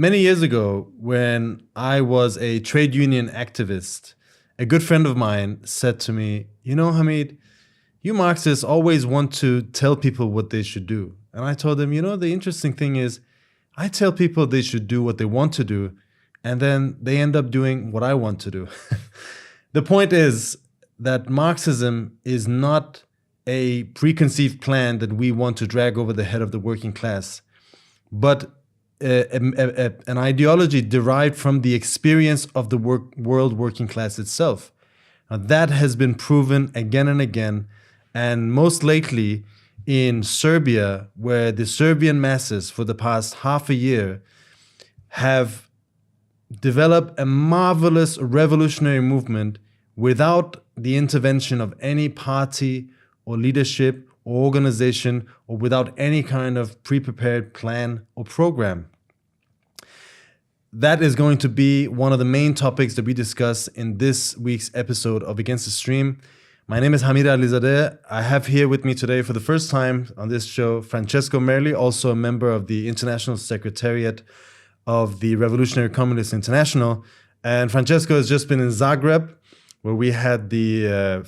Many years ago, when I was a trade union activist, a good friend of mine said to me, "You know, Hamid, you Marxists always want to tell people what they should do." And I told him, the interesting thing is, I tell people they should do what they want to do, and then they end up doing what I want to do. The point is that Marxism is not a preconceived plan that we want to drag over the head of the working class, but an ideology derived from the experience of the world working class itself. Now, that has been proven again and again, and most lately in Serbia, where the Serbian masses for the past half a year have developed a marvelous revolutionary movement without the intervention of any party or leadership or organization, or without any kind of pre-prepared plan or program. That is going to be one of the main topics that we discuss in this week's episode of Against the Stream. My name is Hamid Alizadeh. I have here with me today for the first time on this show, Francesco Merli, also a member of the International Secretariat of the Revolutionary Communists International. And Francesco has just been in Zagreb, where we had the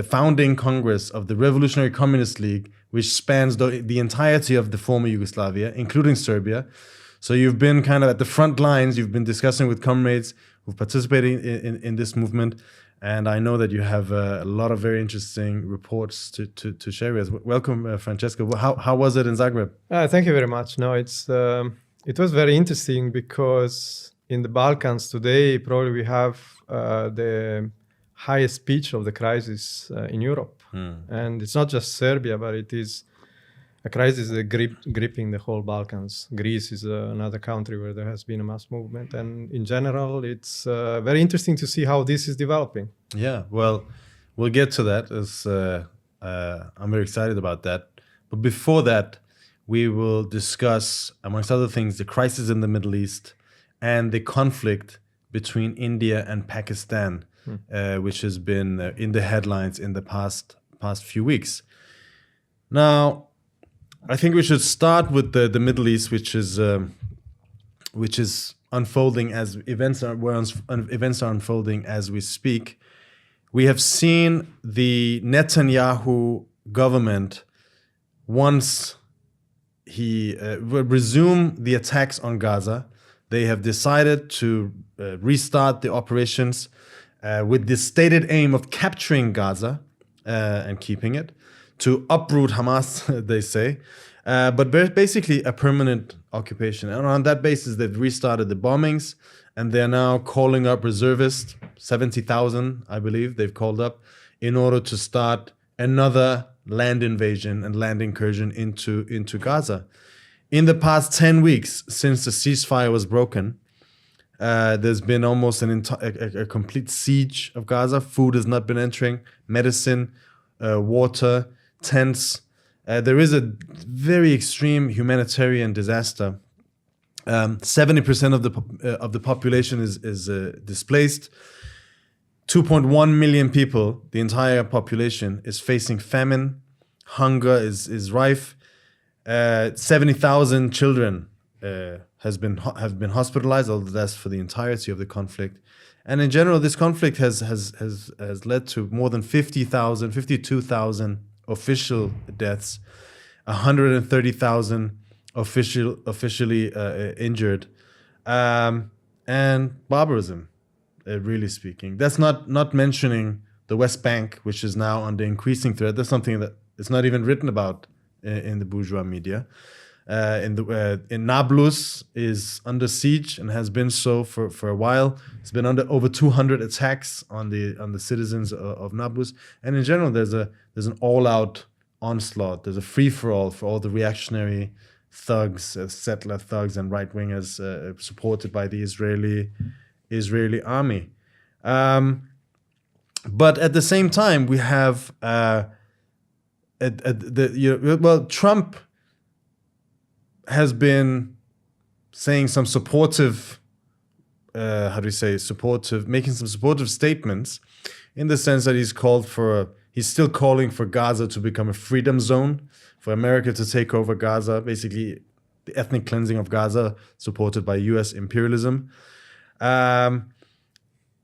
founding Congress of the Revolutionary Communist League, which spans the entirety of the former Yugoslavia, including Serbia. So you've been kind of at the front lines. You've been discussing with comrades who've participated in this movement. And I know that you have a lot of very interesting reports to share with us. Welcome, Francesco. How was it in Zagreb? Thank you very much. No, it was very interesting because in the Balkans today, probably we have the highest pitch of the crisis in Europe. And it's not just Serbia, but it is a crisis that gripping the whole Balkans. Greece is another country where there has been a mass movement. And in general, it's very interesting to see how this is developing. Yeah, well, we'll get to that. I'm very excited about that. But before that, we will discuss, amongst other things, the crisis in the Middle East and the conflict between India and Pakistan, which has been in the headlines in the past few weeks. Now, I think we should start with the Middle East, which is unfolding as events are unfolding as we speak. We have seen the Netanyahu government, once he resume the attacks on Gaza, they have decided to restart the operations with the stated aim of capturing Gaza and keeping it, to uproot Hamas, they say, but basically a permanent occupation. And on that basis, they've restarted the bombings, and they're now calling up reservists, 70,000, I believe, they've called up, in order to start another land invasion and land incursion into Gaza. In the past 10 weeks, since the ceasefire was broken, there's been almost a complete siege of Gaza. Food has not been entering, medicine, water, tents. There is a very extreme humanitarian disaster. 70% of the population is displaced. 2.1 million people, the entire population, is facing famine. Hunger is rife. 70,000 children have been hospitalized, although that's for the entirety of the conflict. And in general, this conflict has led to more than 52,000 official deaths, 130,000 officially injured, and barbarism, really speaking. That's not mentioning the West Bank, which is now under increasing threat. That's something that is not even written about in the bourgeois media. In Nablus is under siege and has been so for a while. It's been under over 200 attacks on the citizens of Nablus, and in general there's an all-out onslaught. There's a free-for-all for all the reactionary thugs, settler thugs, and right-wingers supported by the Israeli army. But at the same time, we have Trump has been saying some supportive, making some supportive statements, in the sense that he's still calling for Gaza to become a freedom zone, for America to take over Gaza, basically the ethnic cleansing of Gaza, supported by U.S. imperialism.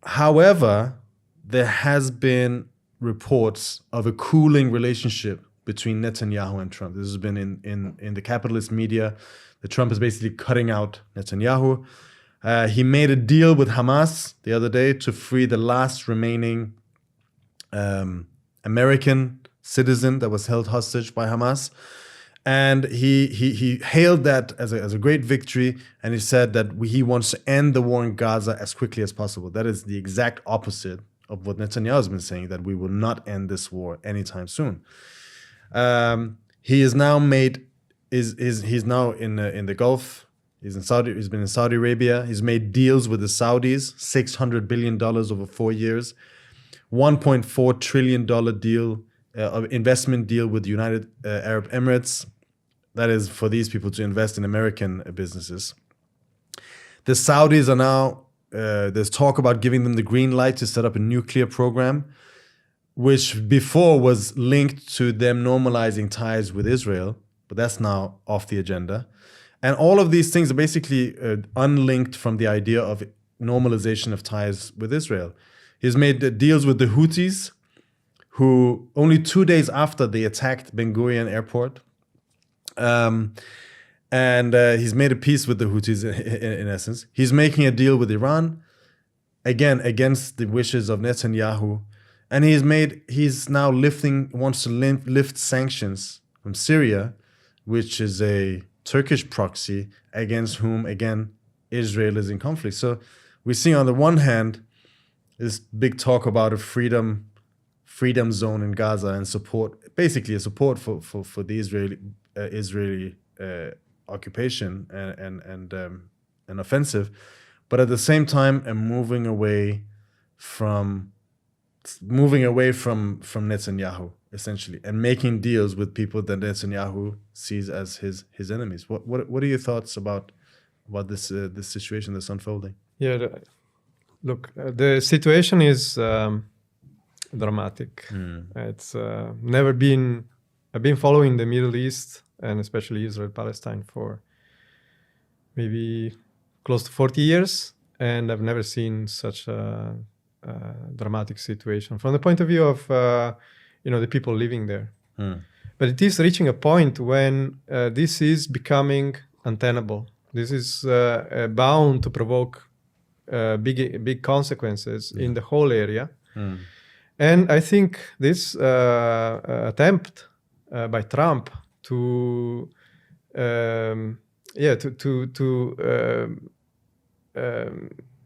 However, there has been reports of a cooling relationship between Netanyahu and Trump. This has been in the capitalist media, that Trump is basically cutting out Netanyahu. He made a deal with Hamas the other day to free the last remaining American citizen that was held hostage by Hamas. And he hailed that as a great victory, and he said that he wants to end the war in Gaza as quickly as possible. That is the exact opposite of what Netanyahu has been saying, that we will not end this war anytime soon. He is now he's now in the Gulf. He's been in Saudi Arabia. He's made deals with the Saudis, $600 billion over 4 years, $1.4 trillion deal, investment deal with the United Arab Emirates. That is for these people to invest in American businesses. The Saudis are now, there's talk about giving them the green light to set up a nuclear program, which before was linked to them normalizing ties with Israel, but that's now off the agenda. And all of these things are basically unlinked from the idea of normalization of ties with Israel. He's made deals with the Houthis, who only 2 days after they attacked Ben Gurion airport, and he's made a peace with the Houthis in essence. He's making a deal with Iran, again against the wishes of Netanyahu, and he's now wants to lift sanctions from Syria, which is a Turkish proxy against whom again Israel is in conflict. So we see on the one hand this big talk about a freedom zone in Gaza and basically a support for the Israeli occupation and offensive, but at the same time moving away from Netanyahu essentially, and making deals with people that Netanyahu sees as his enemies. What are your thoughts about this situation that's unfolding? Yeah, look, the situation is dramatic. It's never been. I've been following the Middle East and especially Israel-Palestine for maybe close to 40 years, and I've never seen such a dramatic situation from the point of view of the people living there. But it is reaching a point when this is becoming untenable. This is bound to provoke big consequences in the whole area. And I think this attempt by Trump to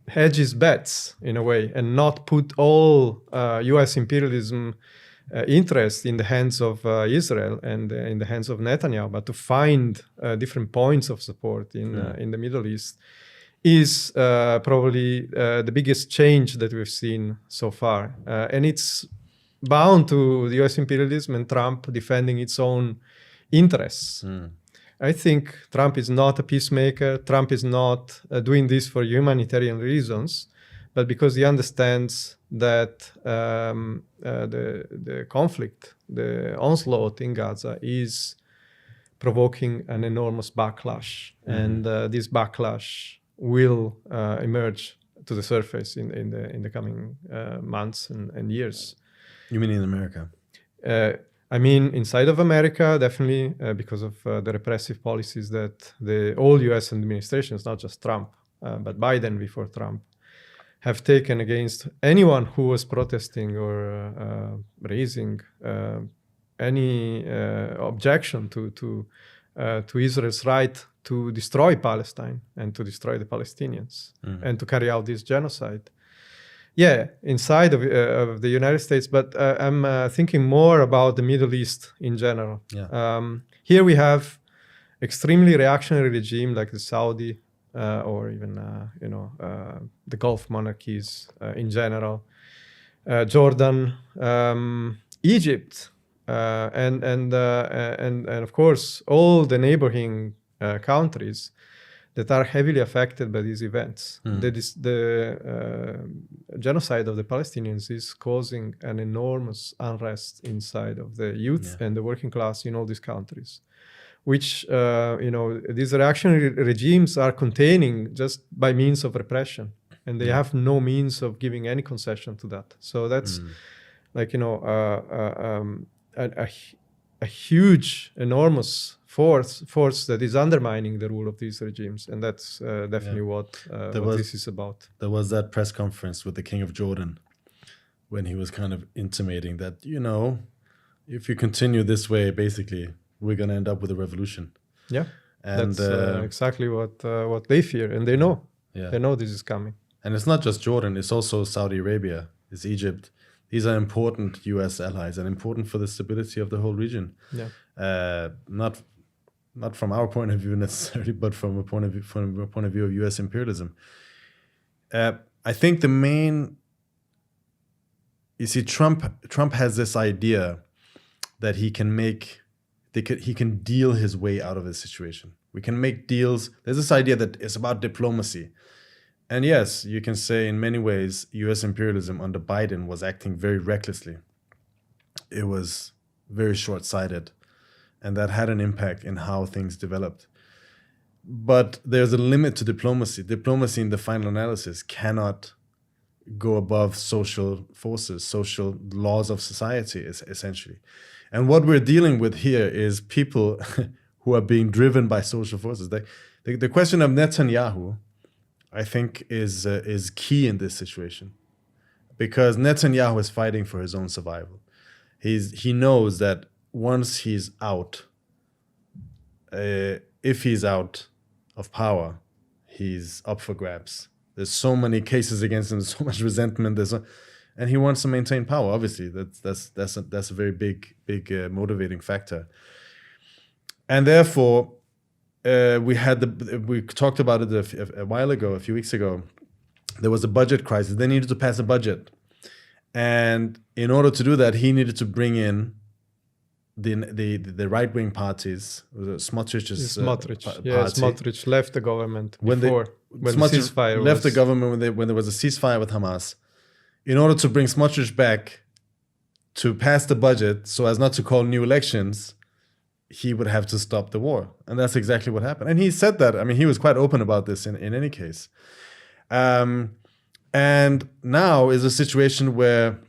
hedge his bets in a way and not put all U.S. imperialism interest in the hands of Israel and in the hands of Netanyahu, but to find different points of support in the Middle East is probably the biggest change that we've seen so far. And it's bound to the US imperialism and Trump defending its own interests. I think Trump is not a peacemaker. Trump is not doing this for humanitarian reasons, but because he understands that the conflict, the onslaught in Gaza is provoking an enormous backlash. And this backlash will emerge to the surface in the coming months and years. You mean in America? I mean, inside of America, definitely, because of the repressive policies that the old U.S. administrations, not just Trump, but Biden before Trump, have taken against anyone who was protesting or raising any objection to Israel's right to destroy Palestine and to destroy the Palestinians and to carry out this genocide. Yeah, inside of the United States, but I'm thinking more about the Middle East in general. Yeah. Here we have extremely reactionary regime like the Saudi or even the Gulf monarchies in general, Jordan, Egypt, and of course all the neighboring countries that are heavily affected by these events. The genocide of the Palestinians is causing an enormous unrest inside of the youth and the working class in all these countries. which these reactionary regimes are containing just by means of repression, and they have no means of giving any concession to that. So that's like a huge, enormous force that is undermining the rule of these regimes, and that's definitely what this is about. There was that press conference with the King of Jordan when he was kind of intimating that, if you continue this way, basically, we're going to end up with a revolution. Yeah, and that's exactly what they fear, and they know. Yeah. They know this is coming. And it's not just Jordan, it's also Saudi Arabia, it's Egypt. These are important U.S. allies and important for the stability of the whole region. Yeah. Not from our point of view necessarily, but from a point of view of U.S. imperialism. I think Trump has this idea that he can deal his way out of this situation. We can make deals. There's this idea that it's about diplomacy. And yes, you can say in many ways, U.S. imperialism under Biden was acting very recklessly. It was very short-sighted, and that had an impact in how things developed. But there's a limit to diplomacy. Diplomacy, in the final analysis, cannot go above social forces, social laws of society, essentially. And what we're dealing with here is people who are being driven by social forces. The question of Netanyahu, I think, is key in this situation, because Netanyahu is fighting for his own survival. He knows that once he's out, if he's out of power, he's up for grabs. There's so many cases against him, so much resentment. And he wants to maintain power. Obviously, that's a very big motivating factor. And therefore, we talked about it a while ago, a few weeks ago. There was a budget crisis. They needed to pass a budget, and in order to do that, he needed to bring in the right-wing parties. Smotrich's Smotrich. party. Smotrich left the government when the ceasefire left the government when there was a ceasefire with Hamas. In order to bring Smotrich back to pass the budget so as not to call new elections, he would have to stop the war. And that's exactly what happened. And he said that. I mean, he was quite open about this in any case. And now is a situation where,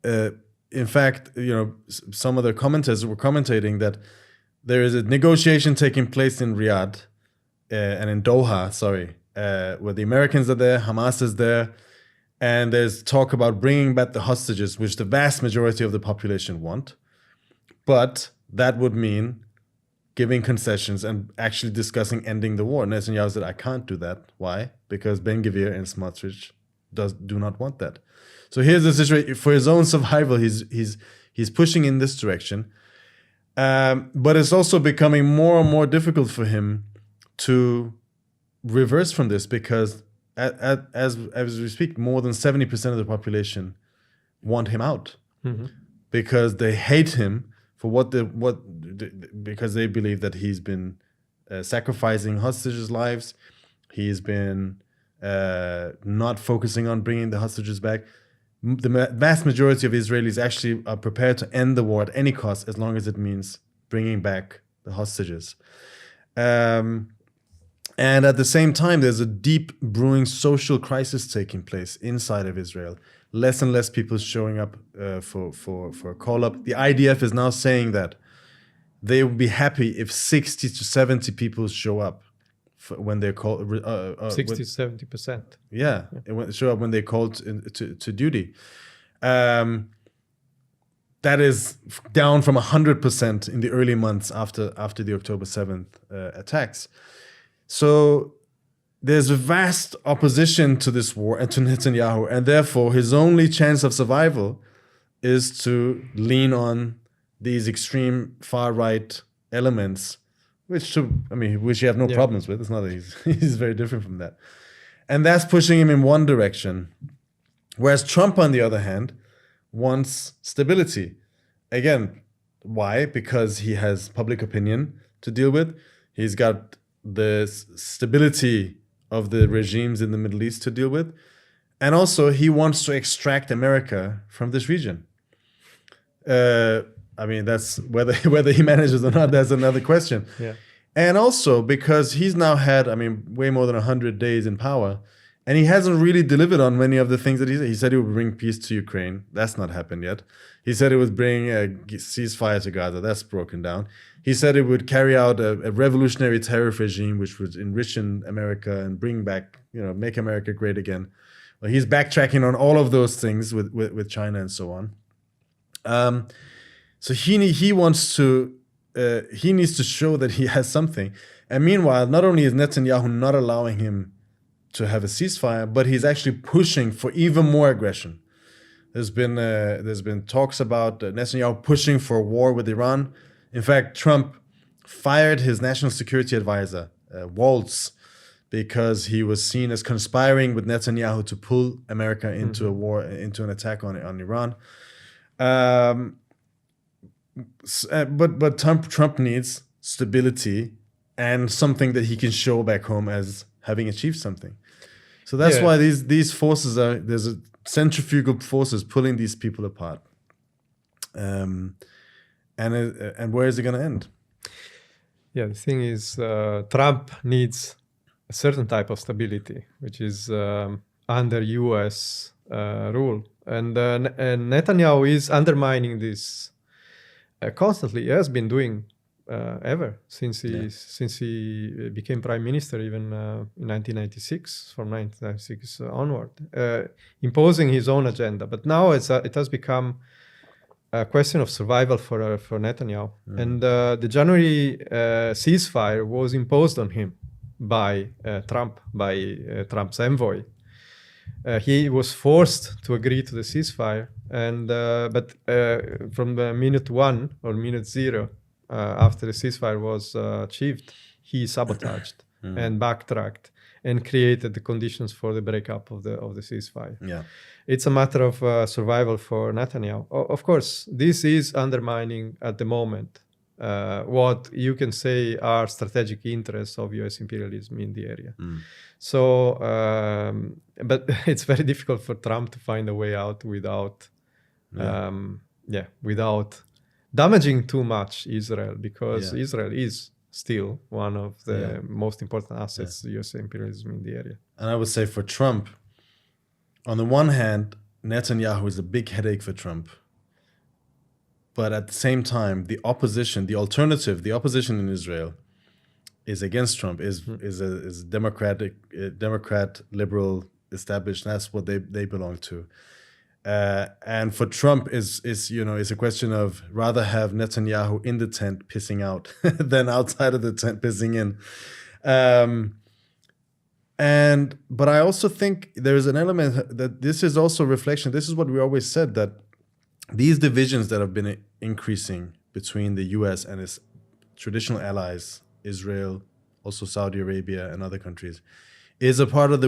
in fact, some of the commenters were commentating that there is a negotiation taking place in Riyadh and in Doha, where the Americans are there, Hamas is there, and there's talk about bringing back the hostages, which the vast majority of the population want. But that would mean giving concessions and actually discussing ending the war. Netanyahu said, I can't do that. Why? Because Ben-Gvir and Smotrich do not want that. So here's the situation. For his own survival, he's pushing in this direction. But it's also becoming more and more difficult for him to reverse from this, because as we speak, more than 70% of the population want him out, because they hate him for because they believe that he's been sacrificing hostages' lives. He's been not focusing on bringing the hostages back. The vast majority of Israelis actually are prepared to end the war at any cost, as long as it means bringing back the hostages. And at the same time, there's a deep brewing social crisis taking place inside of Israel. Less and less people showing up for a call-up. The IDF is now saying that they would be happy if 60 to 70 people show up when they're called. 60 to 70%. Yeah, show up when they're called to duty. That is down from 100% in the early months after the October 7th attacks. So there's a vast opposition to this war and to Netanyahu, and therefore his only chance of survival is to lean on these extreme far-right elements, which you have no problems with. It's not that he's very different from that. And that's pushing him in one direction. Whereas Trump, on the other hand, wants stability. Again, why? Because he has public opinion to deal with. He's got the stability of the regimes in the Middle East to deal with. And also, he wants to extract America from this region. I mean, that's whether he manages or not, that's another question. Yeah. And also because he's now had, I mean, way more than 100 days in power, and he hasn't really delivered on many of the things that he said. He said he would bring peace to Ukraine. That's not happened yet. He said he would bring a ceasefire to Gaza. That's broken down. He said he would carry out a revolutionary tariff regime, which would enrich America and bring back, make America great again. Well, he's backtracking on all of those things with China and so on. So he wants to, he needs to show that he has something. And meanwhile, not only is Netanyahu not allowing him to have a ceasefire, but he's actually pushing for even more aggression. There's been talks about Netanyahu pushing for a war with Iran. In fact, Trump fired his national security advisor, Waltz, because he was seen as conspiring with Netanyahu to pull America into a war, into an attack on Iran. But Trump needs stability and something that he can show back home as having achieved something. So that's why these forces there's a centrifugal forces pulling these people apart. And where is it going to end? Yeah, the thing is, Trump needs a certain type of stability, which is under U.S. Rule. And Netanyahu is undermining this constantly. He has been doing ever since he became prime minister, even in 1996, from 1996 onward, imposing his own agenda. But now it has become a question of survival for Netanyahu. And the January ceasefire was imposed on him by Trump, by Trump's envoy. He was forced to agree to the ceasefire, and but from the minute one or minute zero, after the ceasefire was achieved, he sabotaged and backtracked and created the conditions for the breakup of the ceasefire. Yeah, it's a matter of survival for Netanyahu. Of course, this is undermining at the moment what you can say are strategic interests of U.S. imperialism in the area. So, but it's very difficult for Trump to find a way out without damaging too much Israel, because Israel is still one of the most important assets to U.S. imperialism in the area. And I would say for Trump, on the one hand, Netanyahu is a big headache for Trump. But at the same time, the opposition, the alternative, the opposition in Israel is against Trump, is Democrat, liberal, established. That's what they belong to. And for Trump is a question of rather have Netanyahu in the tent pissing out than outside of the tent pissing in. But I also think there is an element that this is also reflection. This is what we always said, that these divisions that have been increasing between the U.S. and its traditional allies, Israel, also Saudi Arabia and other countries, is a part of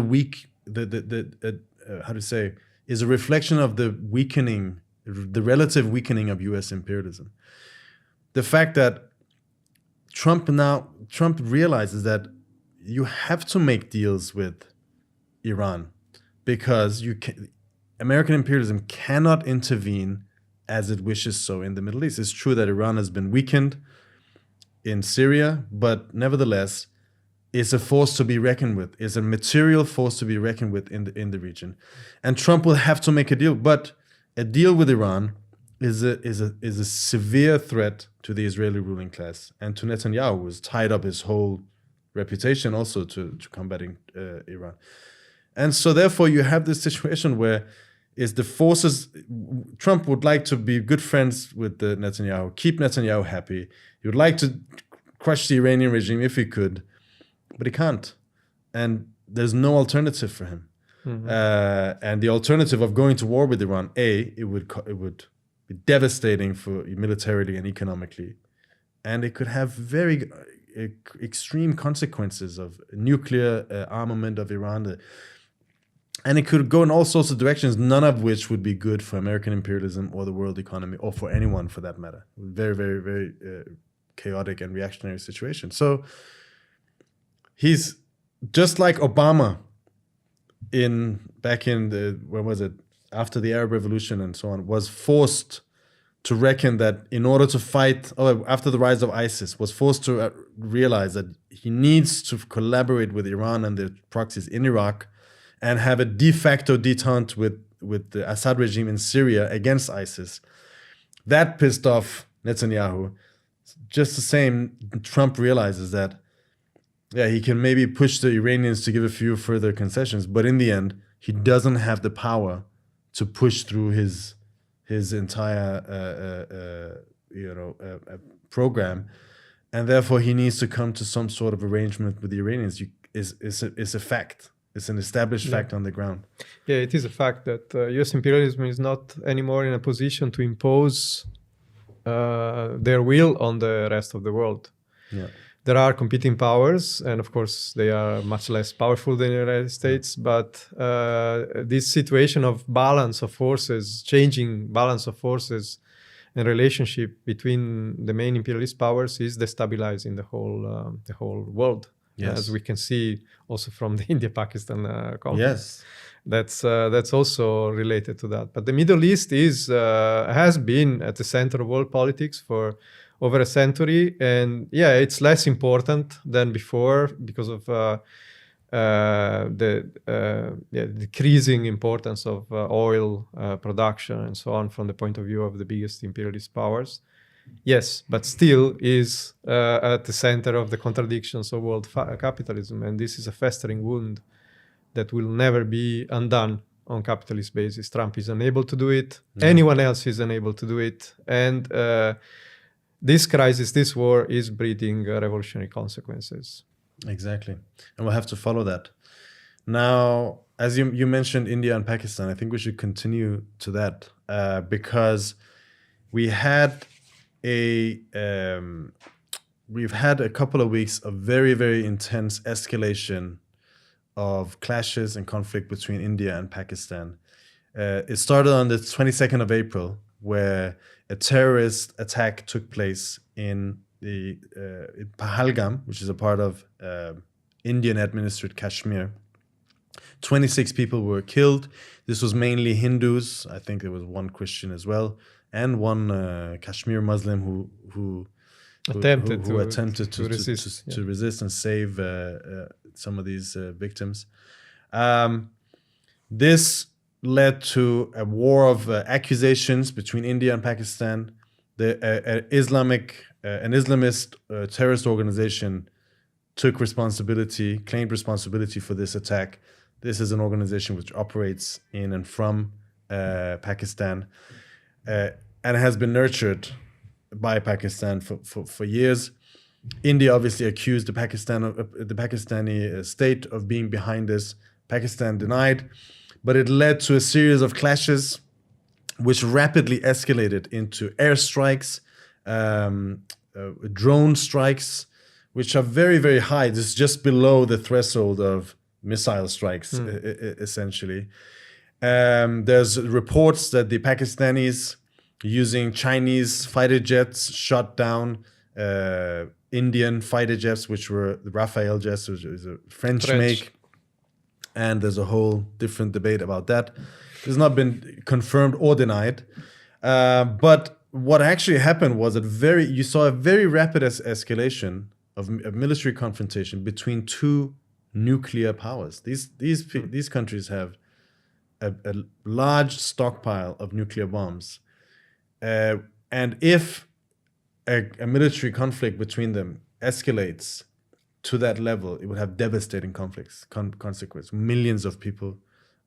is a reflection of the relative weakening of U.S. imperialism. The fact that Trump realizes that you have to make deals with Iran because American imperialism cannot intervene as it wishes so in the Middle East. It's true that Iran has been weakened in Syria, but nevertheless, is a force to be reckoned with, is a material force to be reckoned with in the region. And Trump will have to make a deal, but a deal with Iran is a severe threat to the Israeli ruling class and to Netanyahu, who's tied up his whole reputation also to combating Iran. And so therefore you have this situation where is the forces, Trump would like to be good friends with Netanyahu, keep Netanyahu happy. He would like to crush the Iranian regime if he could, but he can't. And there's no alternative for him. And the alternative of going to war with Iran, it would be devastating for militarily and economically. And it could have very extreme consequences of nuclear armament of Iran. And it could go in all sorts of directions, none of which would be good for American imperialism or the world economy, or for anyone for that matter. Very, very, very chaotic and reactionary situation. So he's just like Obama back in after the Arab Revolution and so on, was forced to reckon that in order to fight, after the rise of ISIS, was forced to realize that he needs to collaborate with Iran and their proxies in Iraq and have a de facto detente with the Assad regime in Syria against ISIS. That pissed off Netanyahu. Just the same, Trump realizes that, he can maybe push the Iranians to give a few further concessions, but in the end, he doesn't have the power to push through his entire program, and therefore he needs to come to some sort of arrangement with the Iranians. It's a fact. It's an established fact on the ground. Yeah, it is a fact that U.S. imperialism is not anymore in a position to impose their will on the rest of the world. Yeah. There are competing powers, and of course they are much less powerful than the United States, but this situation of balance of forces, changing balance of forces and relationship between the main imperialist powers is destabilizing the whole world. Yes. As we can see also from the India-Pakistan conflict. Yes. That's also related to that. But the Middle East has been at the center of world politics for over a century, and it's less important than before because of the decreasing importance of oil production and so on from the point of view of the biggest imperialist powers. Yes, but still is at the center of the contradictions of world capitalism, and this is a festering wound that will never be undone on capitalist basis. Trump is unable to do it. Anyone else is unable to do it, and this crisis, this war, is breeding revolutionary consequences. Exactly. And we'll have to follow that. Now, as you mentioned India and Pakistan, I think we should continue to that because we've had a couple of weeks of very, very intense escalation of clashes and conflict between India and Pakistan. It started on the 22nd of April, where a terrorist attack took place in the Pahalgam, which is a part of Indian-administered Kashmir. 26 people were killed. This was mainly Hindus. I think there was one Christian as well, and one Kashmir Muslim who attempted to resist and save some of these victims. This led to a war of accusations between India and Pakistan. An Islamist terrorist organization claimed responsibility for this attack. This is an organization which operates in and from Pakistan and has been nurtured by Pakistan for years. India obviously accused the Pakistani state of being behind this. Pakistan denied, but it led to a series of clashes which rapidly escalated into airstrikes, drone strikes, which are very, very high. This is just below the threshold of missile strikes, essentially. There's reports that the Pakistanis, using Chinese fighter jets, shot down Indian fighter jets, which were the Rafale jets, which is a French make. And there's a whole different debate about that. It's not been confirmed or denied. But what actually happened was you saw a very rapid escalation of military confrontation between two nuclear powers. These countries have a large stockpile of nuclear bombs. And if a military conflict between them escalates to that level, it would have devastating consequences. Millions of people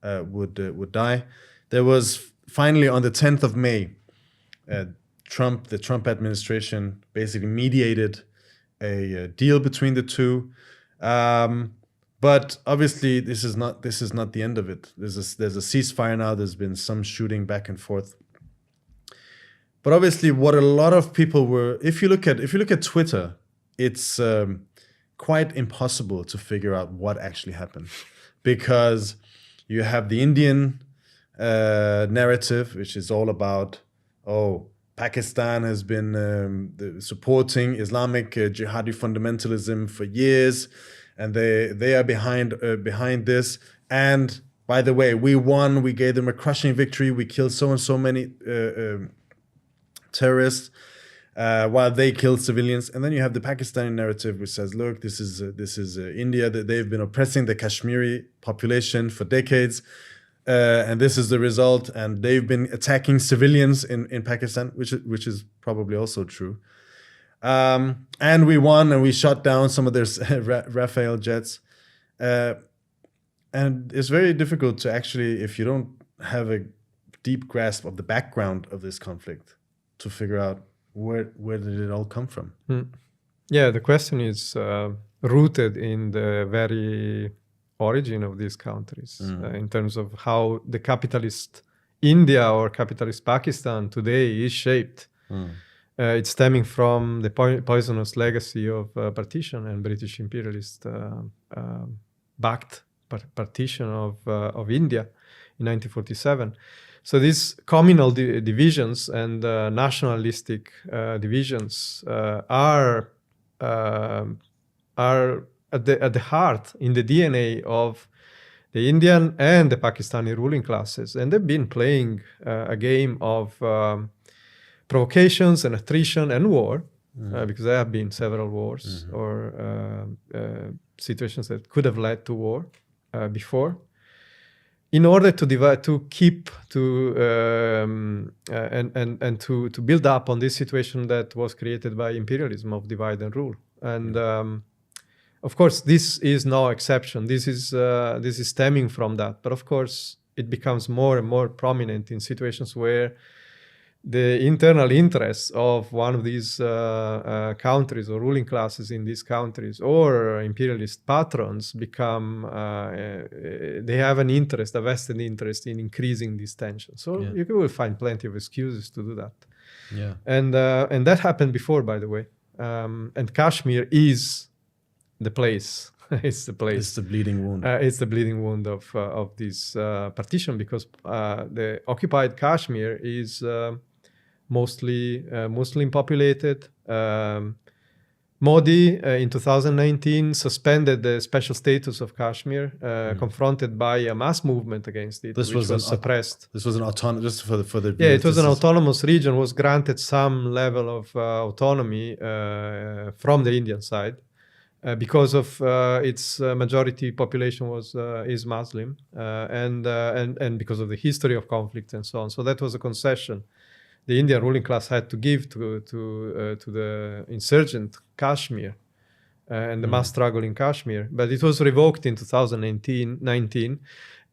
would die. There was finally on the 10th of May, the Trump administration basically mediated a deal between the two. But obviously, this is not the end of it. There's a ceasefire now. There's been some shooting back and forth. But obviously, what a lot of people were, if you look at Twitter, it's quite impossible to figure out what actually happened, because you have the Indian narrative, which is all about, Pakistan has been supporting Islamic jihadi fundamentalism for years, and they are behind this. And by the way, we won. We gave them a crushing victory. We killed so and so many terrorists, while they kill civilians. And then you have the Pakistani narrative, which says, look, this is India, that they've been oppressing the Kashmiri population for decades, and this is the result. And they've been attacking civilians in Pakistan, which is probably also true. And we won, and we shot down some of their Rafale jets. And it's very difficult to actually, if you don't have a deep grasp of the background of this conflict, to figure out where did it all come from. Yeah, the question is rooted in the very origin of these countries, in terms of how the capitalist India or capitalist Pakistan today is shaped. It's stemming from the poisonous legacy of partition and British imperialist backed partition of India in 1947. So these communal divisions and nationalistic divisions are at the heart, in the DNA of the Indian and the Pakistani ruling classes, and they've been playing a game of provocations and attrition and war, because there have been several wars or situations that could have led to war before, in order to divide, to keep, to and to build up on this situation that was created by imperialism of divide and rule. And of course, this is no exception. This is stemming from that. But of course, it becomes more and more prominent in situations where the internal interests of one of these countries or ruling classes in these countries or imperialist patrons become, they have an interest, a vested interest in increasing this tension. So you will find plenty of excuses to do that. Yeah. And that happened before, by the way. And Kashmir is the place. It's the place. It's the bleeding wound. It's the bleeding wound of this partition, because the occupied Kashmir is mostly Muslim populated. Modi in 2019 suspended the special status of Kashmir, confronted by a mass movement against it, which was suppressed. This was an autonomous, just for the Yeah, it was an autonomous region, was granted some level of autonomy from the Indian side. Because of its majority population is Muslim, and because of the history of conflict and so on. So that was a concession the Indian ruling class had to give to the insurgent Kashmir and the mass struggle in Kashmir. But it was revoked in 2019,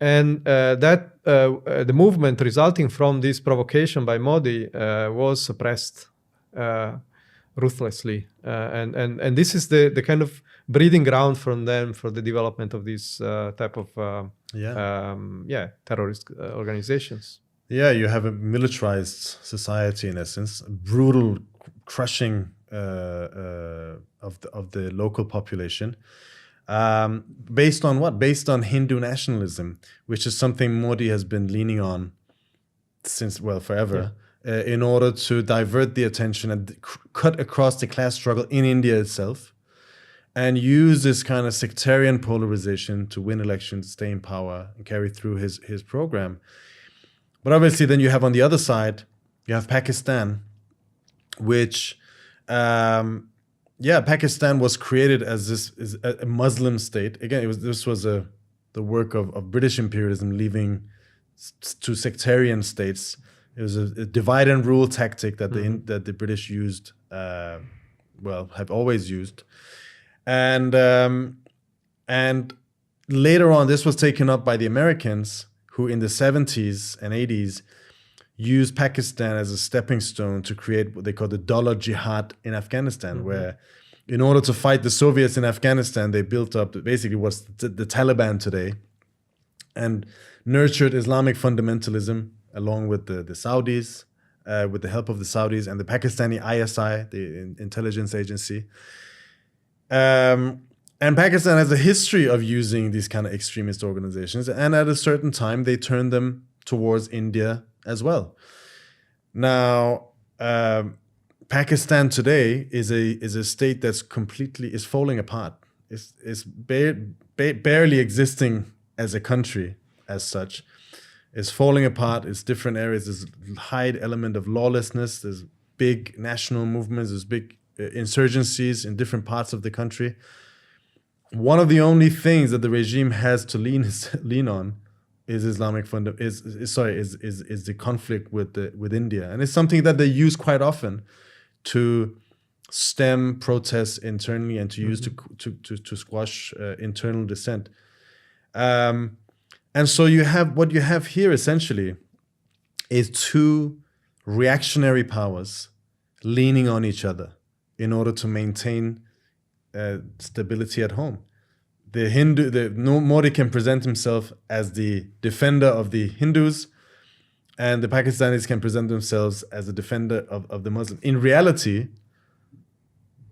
and the movement resulting from this provocation by Modi was suppressed ruthlessly, and this is the kind of breeding ground from them for the development of these type of terrorist organizations. Yeah, you have a militarized society in essence, a brutal crushing of the local population, based on what? Based on Hindu nationalism, which is something Modi has been leaning on since, well, forever. Yeah. In order to divert the attention and cut across the class struggle in India itself, and use this kind of sectarian polarization to win elections, stay in power, and carry through his program. But obviously then you have on the other side, you have Pakistan, which, Pakistan was created as a Muslim state. Again, this was the work of British imperialism, leaving to sectarian states. It was a divide and rule tactic that the British used, have always used, and later on this was taken up by the Americans, who in the 70s and 80s used Pakistan as a stepping stone to create what they call the dollar jihad in Afghanistan, where in order to fight the Soviets in Afghanistan, they built up basically what's the Taliban today, and nurtured Islamic fundamentalism along with the Saudis, with the help of the Saudis and the Pakistani ISI, the intelligence agency. And Pakistan has a history of using these kind of extremist organizations, and at a certain time they turned them towards India as well. Now, Pakistan today is a state that's is falling apart. It's barely existing as a country as such. It's falling apart. It's different areas. There's a high element of lawlessness. There's big national movements, there's big insurgencies in different parts of the country. One of the only things that the regime has to lean on is Islamic is the conflict with India, and it's something that they use quite often to stem protests internally and to use to squash internal dissent. And so what you have here essentially is two reactionary powers leaning on each other in order to maintain stability at home. Modi can present himself as the defender of the Hindus, and the Pakistanis can present themselves as a defender of the Muslims. In reality,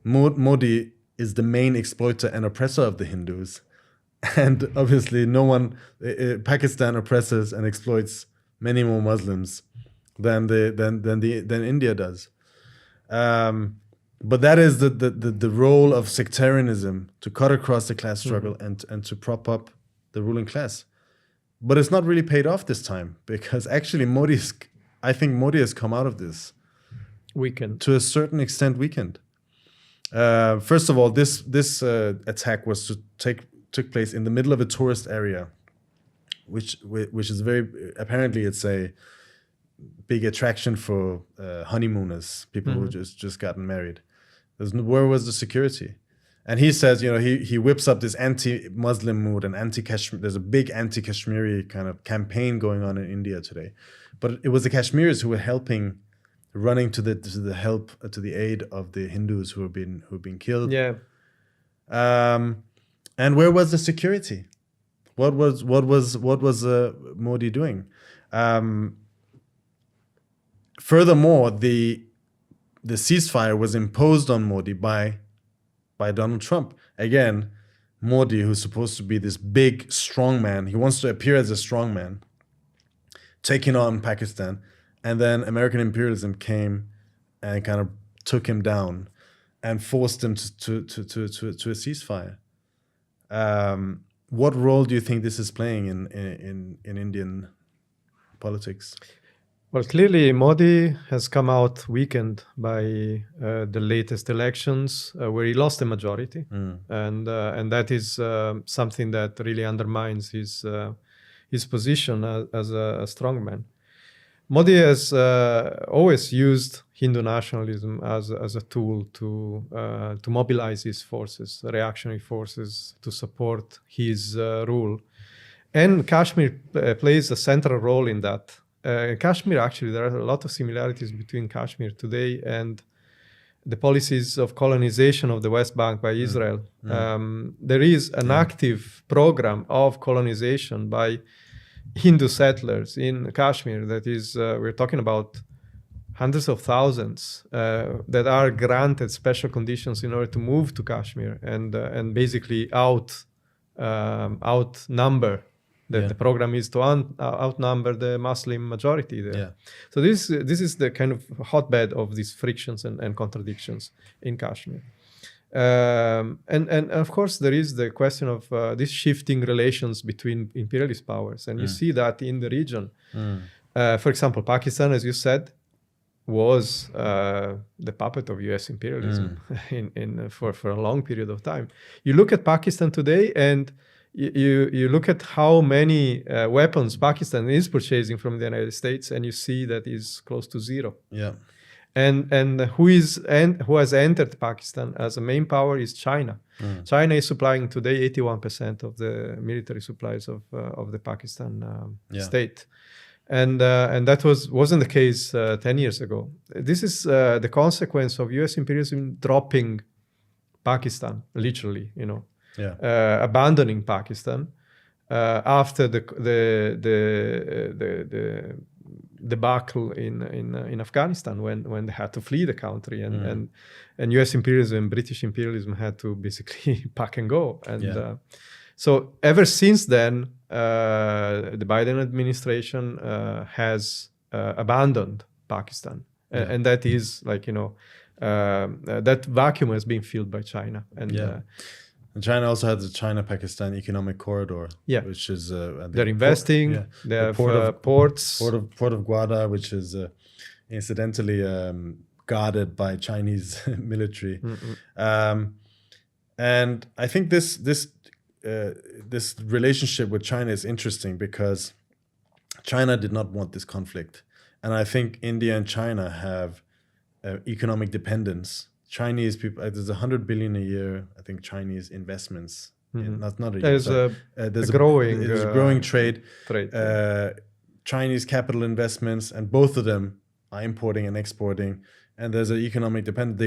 Modi is the main exploiter and oppressor of the Hindus, and obviously Pakistan oppresses and exploits many more Muslims than India does. But that is the role of sectarianism, to cut across the class struggle and to prop up the ruling class. But it's not really paid off this time, because actually I think Modi has come out of this weakened to a certain extent. First of all, this attack took place in the middle of a tourist area, which is apparently it's a big attraction for honeymooners, people who just gotten married. Where was the security? And he says, he whips up this anti-Muslim mood and anti-Kashmir. There's a big anti-Kashmiri kind of campaign going on in India today, but it was the Kashmiris who were running to the aid of the Hindus who have been killed. Yeah. And where was the security? What was Modi doing? Furthermore, the ceasefire was imposed on Modi by Donald Trump. Again, Modi, who's supposed to be this big, strong man, he wants to appear as a strong man, taking on Pakistan. And then American imperialism came and kind of took him down and forced him to a ceasefire. What role do you think this is playing in Indian politics? Well, clearly Modi has come out weakened by the latest elections, where he lost the majority, and that is something that really undermines his position as a strongman. Modi has always used Hindu nationalism as a tool to mobilize his forces, reactionary forces, to support his rule, and Kashmir plays a central role in that. Kashmir, actually, there are a lot of similarities between Kashmir today and the policies of colonization of the West Bank by Israel. There is an active program of colonization by Hindu settlers in Kashmir that is, we're talking about hundreds of thousands that are granted special conditions in order to move to Kashmir and basically outnumber. The program is to outnumber the Muslim majority there. Yeah. So this is the kind of hotbed of these frictions and contradictions in Kashmir. And of course, there is the question of these shifting relations between imperialist powers. And you see that in the region. For example, Pakistan, as you said, was the puppet of US imperialism for a long period of time. You look at Pakistan today and you look at how many weapons Pakistan is purchasing from the United States, and you see that is close to zero. Yeah. And who has entered Pakistan as a main power is China. China is supplying today 81% of the military supplies of the Pakistan state, and that wasn't the case 10 years ago. This is the consequence of US imperialism dropping Pakistan, literally, abandoning Pakistan after the debacle in Afghanistan when they had to flee the country and US imperialism, British imperialism had to basically pack and go. And so ever since then, the Biden administration has abandoned Pakistan, and that is that vacuum has been filled by China. And China also has the China-Pakistan economic corridor, which is they're investing. They have ports. Port of Guada, which is incidentally guarded by Chinese military. And I think this relationship with China is interesting because China did not want this conflict, and I think India and China have economic dependence. Chinese people, there's 100 billion a year, I think, Chinese investments. Not a year. There's a growing trade. Trade. Chinese capital investments, and both of them are importing and exporting, and there's an economic dependence.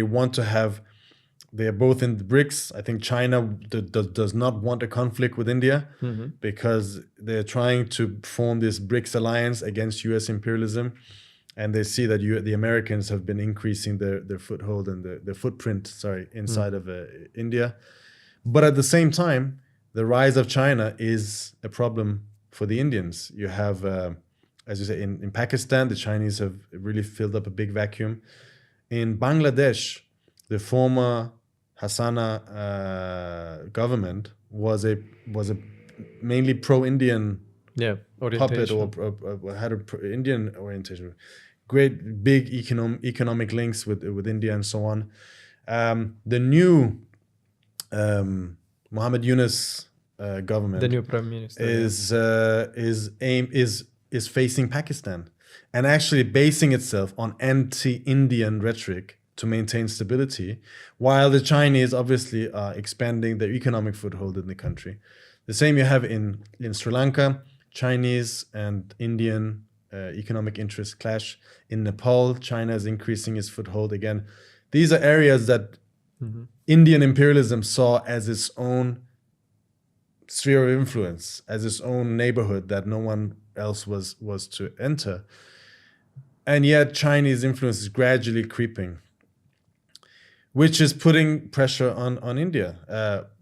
They are both in the BRICS. I think China does not want a conflict with India because they're trying to form this BRICS alliance against US imperialism. And they see that the Americans have been increasing their foothold and their footprint, inside of India. But at the same time, the rise of China is a problem for the Indians. You have, as you say, in Pakistan, the Chinese have really filled up a big vacuum. In Bangladesh, the former Hassana government was a mainly pro-Indian puppet, or had an Indian orientation. Great big economic links with India and so on. The new Muhammad Yunus government, the new prime minister, is facing Pakistan and actually basing itself on anti-Indian rhetoric to maintain stability, while the Chinese obviously are expanding their economic foothold in the country. The same you have in Sri Lanka. Chinese and Indian economic interests clash. In Nepal, China is increasing its foothold again. These are areas that Indian imperialism saw as its own sphere of influence, as its own neighborhood that no one else was to enter. And yet Chinese influence is gradually creeping, which is putting pressure on India.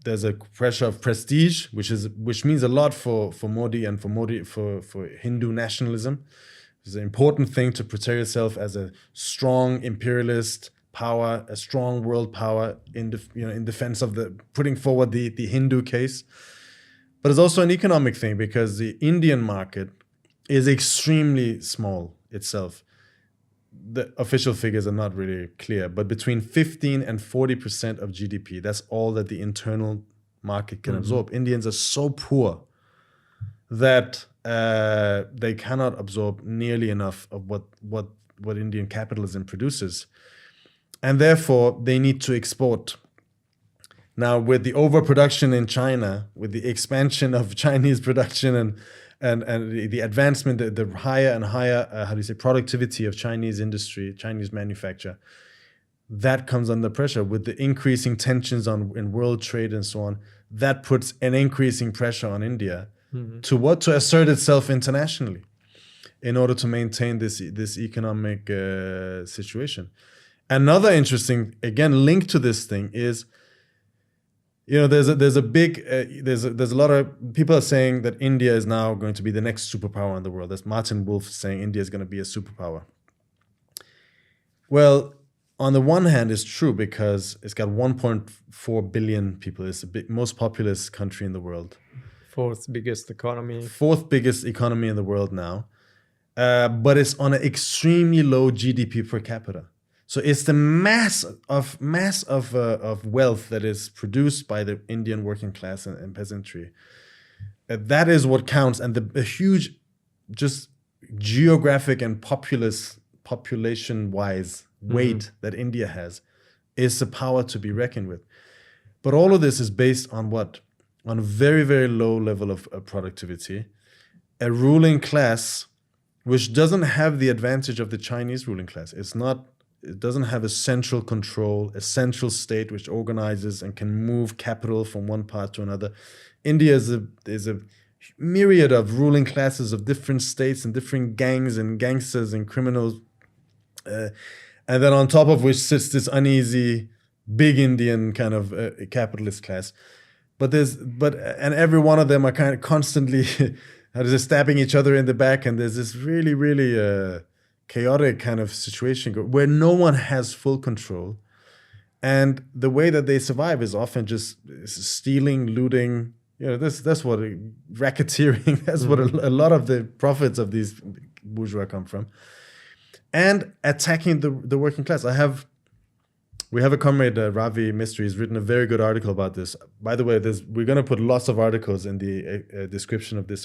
There's a pressure of prestige, which means a lot for Modi and for Hindu nationalism. It's an important thing to portray yourself as a strong imperialist power, a strong world power in defense of putting forward the Hindu case. But it's also an economic thing because the Indian market is extremely small itself. The official figures are not really clear, but between 15 and 40% of GDP, that's all that the internal market can absorb. Indians are so poor that they cannot absorb nearly enough of what Indian capitalism produces. And therefore, they need to export. Now, with the overproduction in China, with the expansion of Chinese production and the advancement, the higher and higher, productivity of Chinese industry, Chinese manufacture, that comes under pressure with the increasing tensions in world trade and so on. That puts an increasing pressure on India to assert itself internationally in order to maintain this economic situation. Another interesting, again, link to this thing is, there's a lot of people are saying that India is now going to be the next superpower in the world. That's Martin Wolf saying India is going to be a superpower. Well, on the one hand, it's true because it's got 1.4 billion people. It's the most populous country in the world. Fourth biggest economy in the world now. But it's on an extremely low GDP per capita. So it's the mass of wealth that is produced by the Indian working class and peasantry. That is what counts, and the huge, just geographic and population-wise weight that India has is a power to be reckoned with. But all of this is based on what? On a very, very low level of productivity, a ruling class which doesn't have the advantage of the Chinese ruling class. It doesn't have a central control, a central state which organizes and can move capital from one part to another. India is a myriad of ruling classes of different states and different gangs and gangsters and criminals. And then on top of which sits this uneasy, big Indian kind of capitalist class. But every one of them are kind of constantly stabbing each other in the back. And there's this really, really chaotic kind of situation where no one has full control, and the way that they survive is often just stealing, looting. That's what racketeering. That's what a lot of the profits of these bourgeois come from. and attacking the working class. We have a comrade, Ravi Mistry, has written a very good article about this. By the way, we're going to put lots of articles in the description of this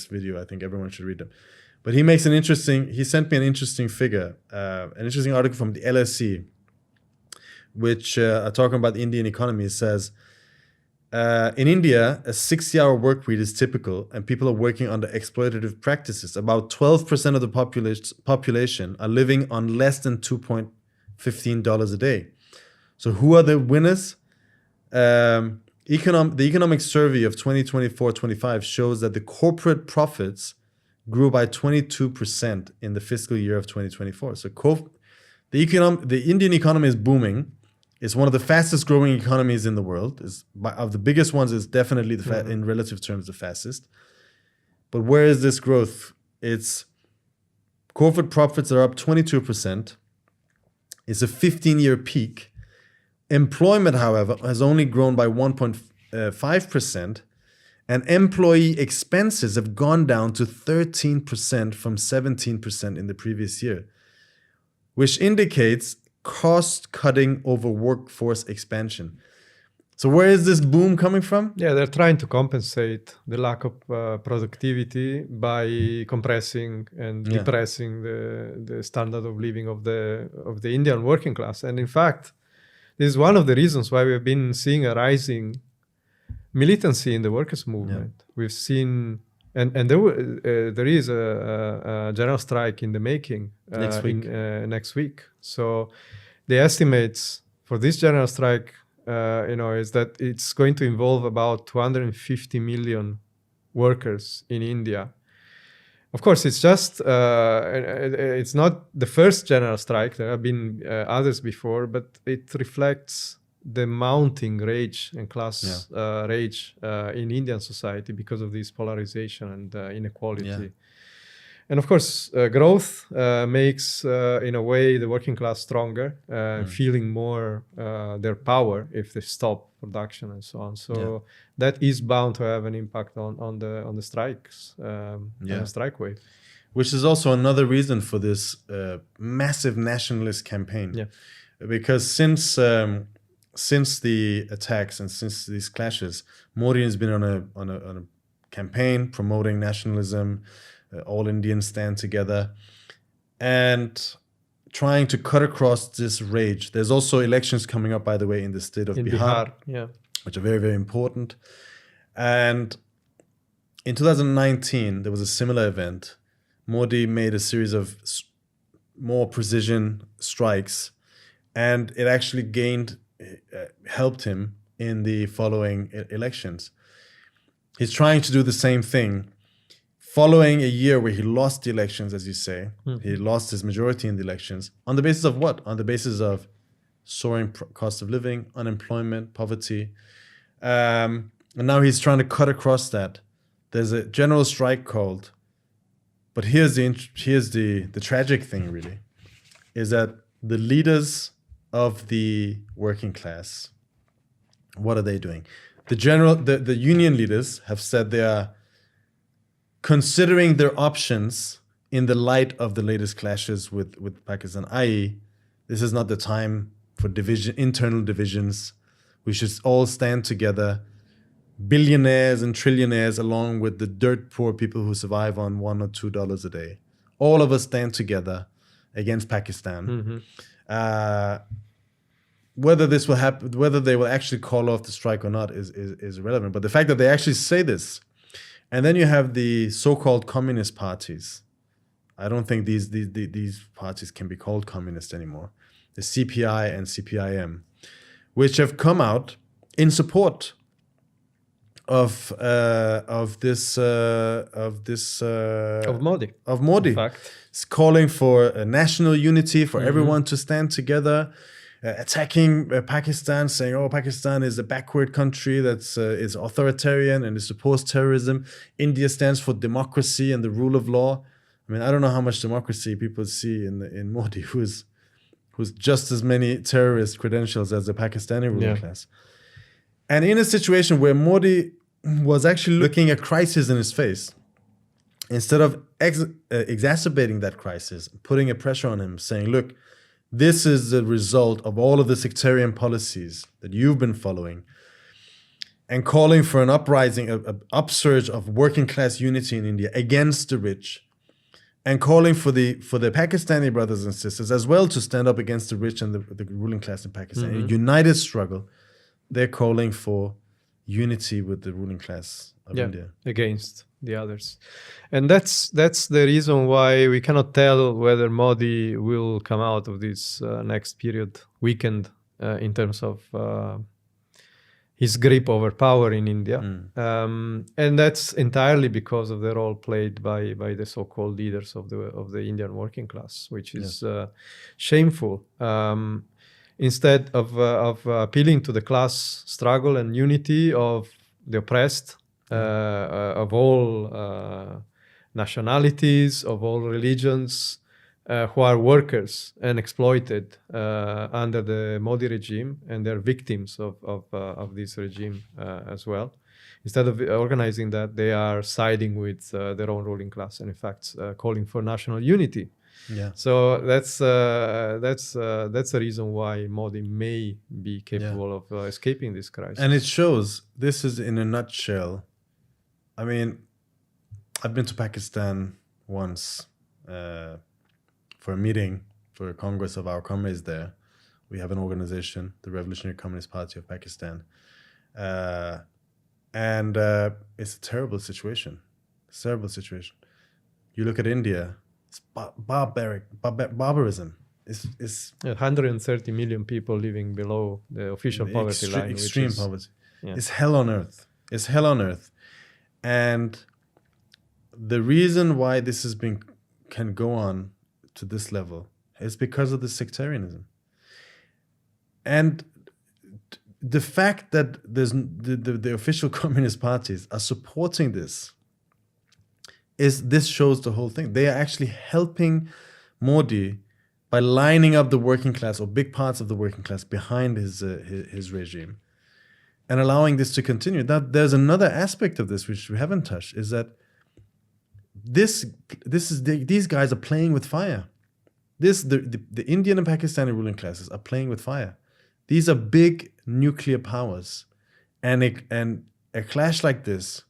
video. I think everyone should read them. But he sent me an interesting figure, an interesting article from the LSE, which are talking about the Indian economy. It says, in India, a 60-hour work week is typical, and people are working under exploitative practices. About 12% of the population are living on less than $2.15 a day. So who are the winners? The economic survey of 2024-25 shows that the corporate profits grew by 22% in the fiscal year of 2024. So the Indian economy is booming. It's one of the fastest growing economies in the world. Of the biggest ones, it's definitely in relative terms the fastest. But where is this growth? It's corporate profits are up 22%. It's a 15-year peak. Employment, however, has only grown by 1.5%, and employee expenses have gone down to 13% from 17% in the previous year, which indicates cost cutting over workforce expansion. So where is this boom coming from? Yeah, they're trying to compensate the lack of productivity by compressing and depressing the standard of living of the Indian working class. And in fact, this is one of the reasons why we've been seeing a rising militancy in the workers' movement. Yeah. We've seen, and there is a general strike in the making next week. So the estimates for this general strike, is that it's going to involve about 250 million workers in India. Of course, it's just it's not the first general strike. There have been others before, but it reflects the mounting rage and class rage in Indian society because of this polarization and inequality. Yeah. And of course, growth makes, in a way, the working class stronger, feeling more their power if they stop production and so on. So that is bound to have an impact on the strikes, the strike wave. Which is also another reason for this massive nationalist campaign. Yeah. Because since the attacks and since these clashes, Modi has been on a campaign promoting nationalism, all Indians stand together, and trying to cut across this rage. There's also elections coming up, by the way, in the state of Bihar, which are very, very important. And in 2019, there was a similar event. Modi made a series of more precision strikes, and it actually helped him in the following elections. He's trying to do the same thing. Following a year where he lost the elections, as you say, he lost his majority in the elections. On the basis of what? On the basis of soaring cost of living, unemployment, poverty. And now he's trying to cut across that. There's a general strike called. But here's the tragic thing, really, is that the leaders of the working class, what are they doing? The union leaders have said they are considering their options in the light of the latest clashes with Pakistan, i.e., this is not the time for internal divisions. We should all stand together, billionaires and trillionaires, along with the dirt poor people who survive on $1 or $2 a day. All of us stand together against Pakistan. Whether this will happen, whether they will actually call off the strike or not is irrelevant. But the fact that they actually say this. And then you have the so-called communist parties. I don't think these parties can be called communist anymore. The CPI and CPIM, which have come out in support of Modi. In fact, it's calling for a national unity for everyone to stand together. Attacking Pakistan, saying, "Oh, Pakistan is a backward country that's is authoritarian and it supports terrorism. India stands for democracy and the rule of law." I mean, I don't know how much democracy people see in Modi, who's just as many terrorist credentials as the Pakistani ruling class. And in a situation where Modi was actually looking a crisis in his face, instead of exacerbating that crisis, putting a pressure on him, saying, look, this is the result of all of the sectarian policies that you've been following, and calling for an uprising, an upsurge of working class unity in India against the rich, and calling for the Pakistani brothers and sisters as well to stand up against the rich and the ruling class in Pakistan. A united struggle. They're calling for unity with the ruling class of India. Against the others. And that's the reason why we cannot tell whether Modi will come out of this next period weakened in terms of his grip over power in India. And that's entirely because of the role played by the so-called leaders of the Indian working class, which is shameful. Instead of appealing to the class struggle and unity of the oppressed, of all nationalities, of all religions, who are workers and exploited under the Modi regime, and they're victims of this regime as well. Instead of organizing that, they are siding with their own ruling class and, in fact, calling for national unity. Yeah. So that's the reason why Modi may be capable of escaping this crisis. And it shows, this is in a nutshell. I mean, I've been to Pakistan once for a meeting for a congress of our comrades there. We have an organization, the Revolutionary Communist Party of Pakistan. And it's a terrible situation. You look at India, it's barbarism. It's 130 million people living below the official poverty line. Extreme poverty. Yeah. It's hell on earth. It's hell on earth. And the reason why this can go on to this level is because of the sectarianism. And the fact that there's the official communist parties are supporting this shows the whole thing. They are actually helping Modi by lining up the working class or big parts of the working class behind his regime and allowing this to continue. Now, there's another aspect of this which we haven't touched, is that these guys are playing with fire. The Indian and Pakistani ruling classes are playing with fire. These are big nuclear powers, and a clash like this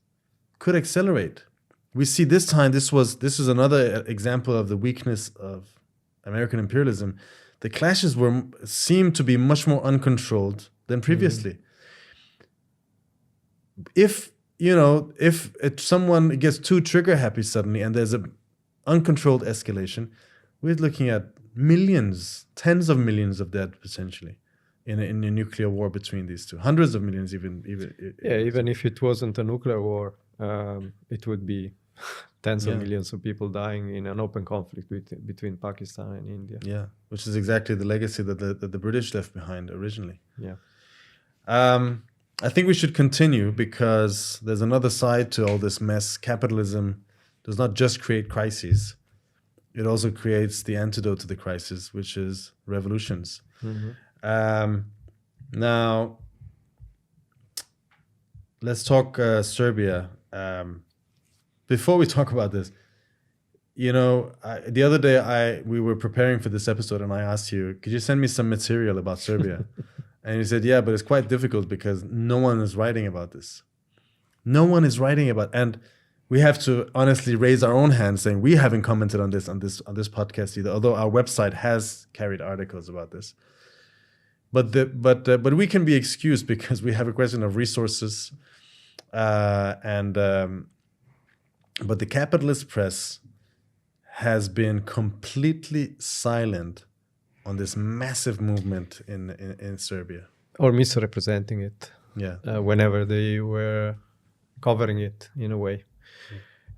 could accelerate. We see this time, this is another example of the weakness of American imperialism. The clashes seemed to be much more uncontrolled than previously. If someone gets too trigger happy suddenly and there's an uncontrolled escalation, we're looking at millions, tens of millions of dead potentially in a nuclear war between these two. Hundreds of millions even. Even if it wasn't a nuclear war, it would be tens of millions of people dying in an open conflict between Pakistan and India. Yeah, which is exactly the legacy that the British left behind originally. Yeah. I think we should continue because there's another side to all this mess. Capitalism does not just create crises. It also creates the antidote to the crisis, which is revolutions. Now, let's talk Serbia. Before we talk about this, the other day we were preparing for this episode and I asked you, could you send me some material about Serbia? And you said, yeah, but it's quite difficult because no one is writing about this. No one is writing about, and we have to honestly raise our own hands saying we haven't commented on this podcast either, although our website has carried articles about this. But we can be excused because we have a question of resources, but the capitalist press has been completely silent on this massive movement in Serbia, or misrepresenting it. Yeah, whenever they were covering it in a way.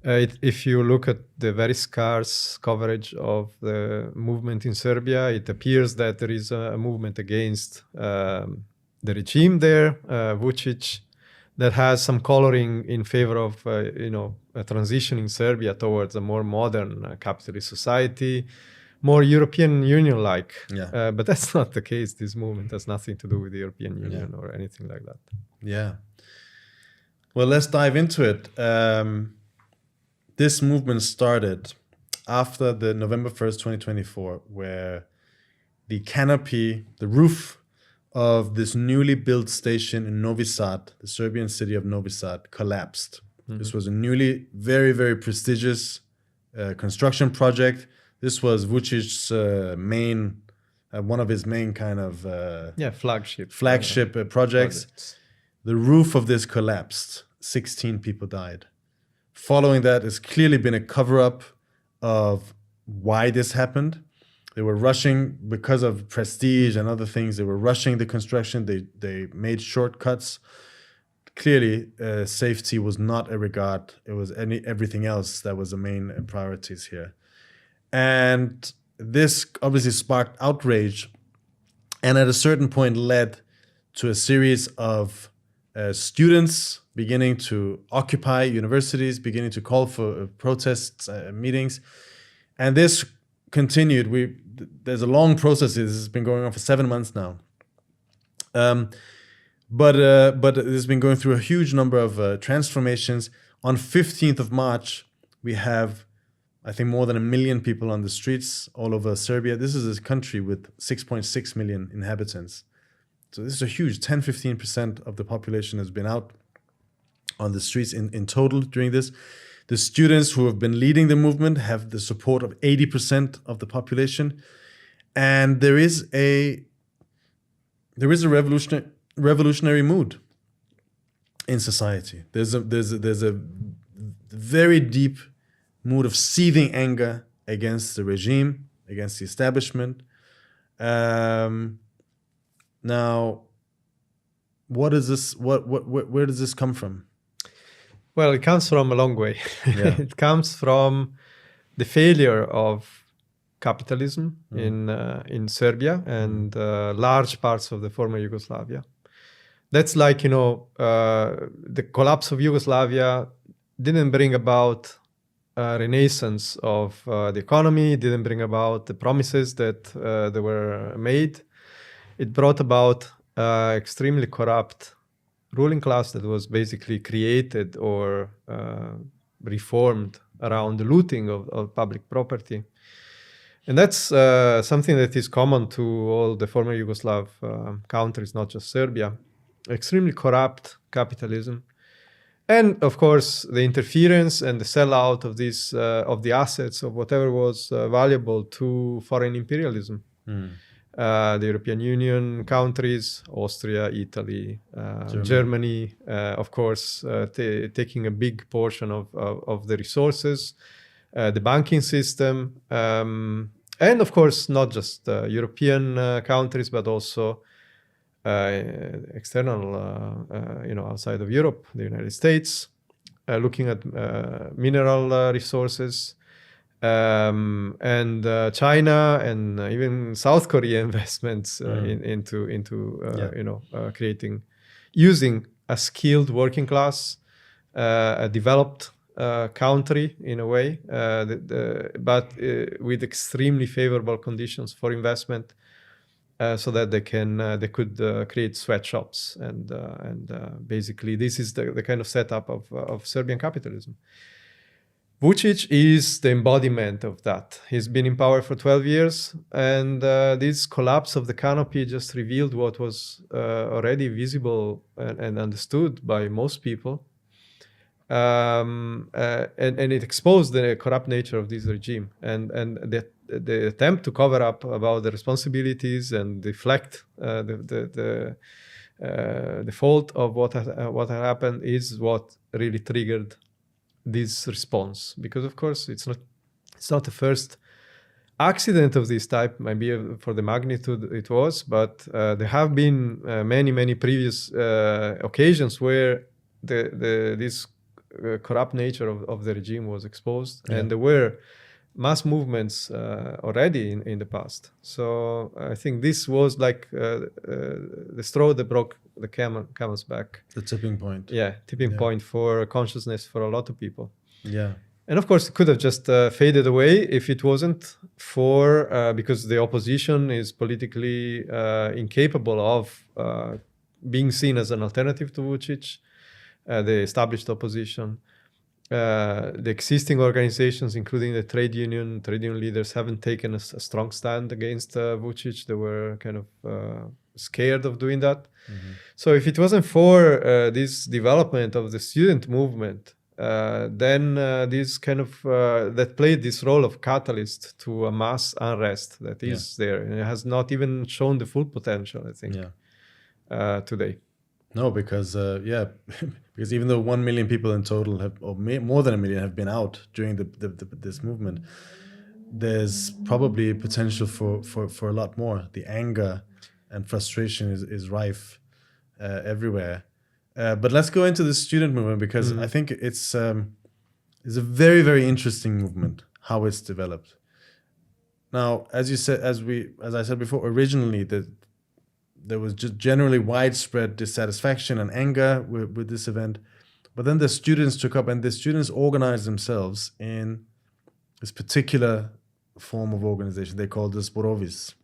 If you look at the very scarce coverage of the movement in Serbia, it appears that there is a movement against the regime there, Vučić, that has some coloring in favor of a transition in Serbia towards a more modern capitalist society, more European Union-like. Yeah. But that's not the case. This movement has nothing to do with the European Union or anything like that. Yeah. Well, let's dive into it. this movement started after the November 1st, 2024, where the canopy, the roof of this newly built station in Novi Sad, the Serbian city of Novi Sad, collapsed. This was a newly, very, very prestigious construction project. This was Vucic's one of his main kind of flagship projects. The roof of this collapsed. 16 people died. Following that, it's clearly been a cover-up of why this happened. They were rushing because of prestige and other things. They were rushing the construction. They made shortcuts. Clearly, safety was not a regard. It was everything else that was the main priorities here. And this obviously sparked outrage, and at a certain point led to a series of students beginning to occupy universities, beginning to call for protests, meetings. And this continued. There's a long process. This has been going on for 7 months now. But it's been going through a huge number of transformations. On 15th of March, we have, I think, more than 1 million people on the streets all over Serbia. This is a country with 6.6 million inhabitants. So this is a huge 10-15% of the population has been out on the streets in total during this. The students who have been leading the movement have the support of 80% of the population. And there is a revolutionary mood in society. There's a very deep mood of seething anger against the regime, against the establishment. Now, what is this? Where does this come from? Well, it comes from a long way. Yeah. It comes from the failure of capitalism in Serbia and large parts of the former Yugoslavia. That's like, the collapse of Yugoslavia didn't bring about a renaissance of the economy, didn't bring about the promises that they were made. It brought about extremely corrupt ruling class that was basically created or reformed around the looting of public property. And that's something that is common to all the former Yugoslav countries, not just Serbia. Extremely corrupt capitalism. And of course, the interference and the sellout of these of the assets of whatever was valuable to foreign imperialism. The European Union countries, Austria, Italy, Germany, of course, taking a big portion of the resources, the banking system, and of course, not just European countries, but also external, outside of Europe, the United States, looking at mineral resources, and China and even South Korea investments into using a skilled working class, a developed country in a way, but with extremely favorable conditions for investment, so that they could create sweatshops and basically this is the kind of setup of Serbian capitalism. Vucic is the embodiment of that. He's been in power for 12 years, and this collapse of the canopy just revealed what was already visible and understood by most people. And it exposed the corrupt nature of this regime, and the attempt to cover up about the responsibilities and deflect the fault of what had happened is what really triggered this response. Because of course it's not the first accident of this type, maybe for the magnitude it was, but there have been many previous occasions where this corrupt nature of the regime was exposed, and there were mass movements already in the past. So I think this was like the straw that broke the camel's back. The tipping point. Yeah, tipping point for consciousness for a lot of people. Yeah. And of course, it could have just faded away if it wasn't for, because the opposition is politically incapable of being seen as an alternative to Vucic, the established opposition. the existing organizations, including the trade union leaders, haven't taken a strong stand against Vučić. They were kind of scared of doing that. So if it wasn't for this development of the student movement, then this kind of that played this role of catalyst to a mass unrest that is there, and it has not even shown the full potential, I think, today. No, because because even though 1 million people in total have, or more than 1 million, have been out during this movement, there's probably potential for a lot more. The anger and frustration is rife everywhere. But let's go into the student movement, because I think it's a very, very interesting movement, how it's developed. Now, as you said, as I said before, originally there was just generally widespread dissatisfaction and anger with this event. But then the students took up, and the students organized themselves in this particular form of organization. They called the Zborovis.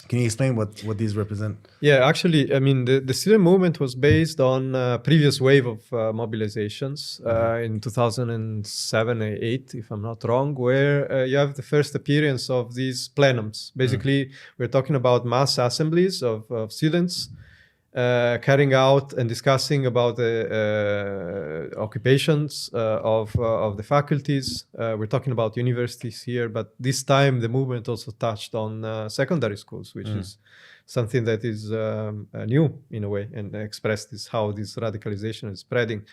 Can you explain what these represent? Yeah, actually, I mean, the student movement was based on a previous wave of mobilizations in 2007 or 8, if I'm not wrong, where you have the first appearance of these plenums. Basically, we're talking about mass assemblies of students carrying out and discussing about the occupations of the faculties. We're talking about universities here, but this time the movement also touched on secondary schools, which is something that is new in a way, and expressed how this radicalization is spreading.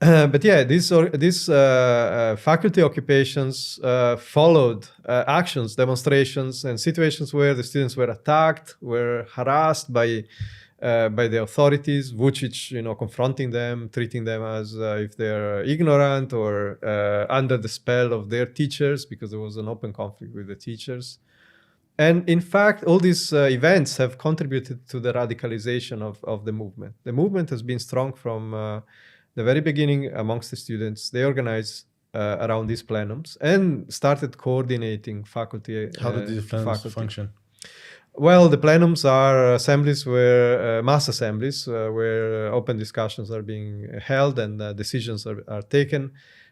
But yeah, these faculty occupations followed actions, demonstrations, and situations where the students were attacked, were harassed by the authorities. Vučić, confronting them, treating them as if they're ignorant or under the spell of their teachers, because there was an open conflict with the teachers. And in fact, all these events have contributed to the radicalization of the movement. The movement has been strong from the very beginning amongst the students. They organized around these plenums and started coordinating faculty. How did these plenums function? Well, the plenums are assemblies where mass assemblies where open discussions are being held and decisions are taken.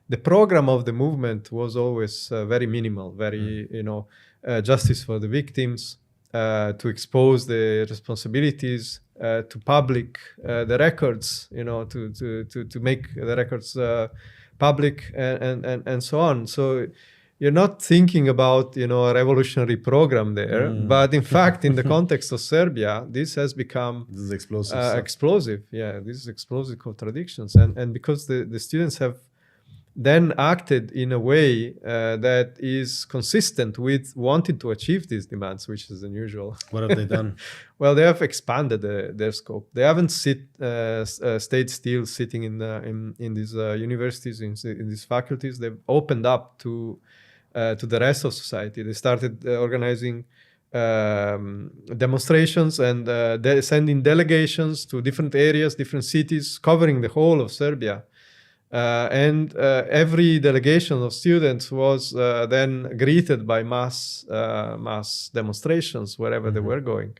The program of the movement was always very minimal, very justice for the victims, to expose the responsibilities, to public the records, to make the records public, and so on. So you're not thinking about a revolutionary program there, but in fact, in the context of Serbia, this has become explosive. Yeah, this is explosive contradictions, and because the students have then acted in a way that is consistent with wanting to achieve these demands, which is unusual. What have they done? Well, they have expanded their scope. They haven't stayed still sitting in these universities, in these faculties. They've opened up to the rest of society. They started organizing demonstrations and sending delegations to different areas, different cities, covering the whole of Serbia. And every delegation of students was then greeted by mass demonstrations wherever they were going,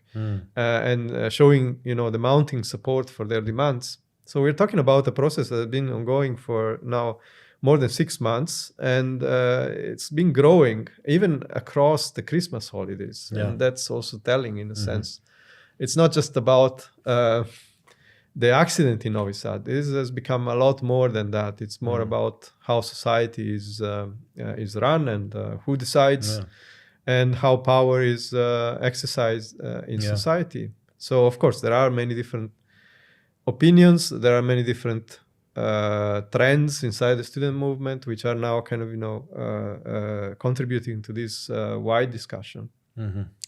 and showing the mounting support for their demands. So we're talking about a process that has been ongoing for now more than 6 months, and it's been growing even across the Christmas holidays. Yeah. And that's also telling in a sense. It's not just about the accident in Novi Sad. This has become a lot more than that. It's more about how society is run, and who decides, and how power is exercised in society. So of course there are many different opinions. There are many different trends inside the student movement, which are now kind of contributing to this wide discussion.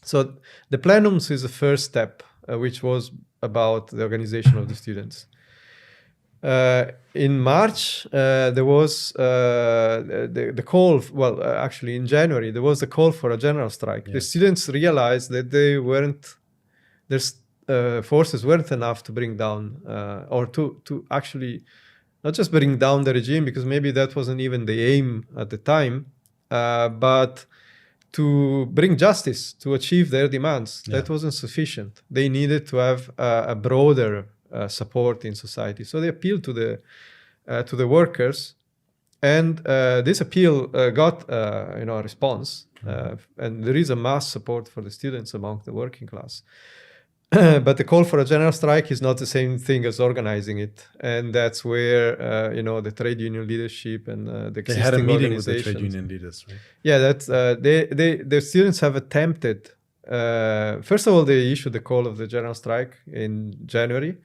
So the plenums is the first step, which was about the organization of the students. In March, there was the call. Well, actually, in January, there was the call for a general strike. The students realized that their forces weren't enough to bring down, or to actually not just bring down the regime, because maybe that wasn't even the aim at the time, but to bring justice, to achieve their demands. That wasn't sufficient. They needed to have a broader support in society. So they appealed to the workers And this appeal got a response, and there is a mass support for the students among the working class. But the call for a general strike is not the same thing as organizing it, and that's where the trade union leadership and the existing They had a meeting with the organizations. trade union leaders, right? Yeah, that's the students have attempted. First of all, they issued the call of the general strike in January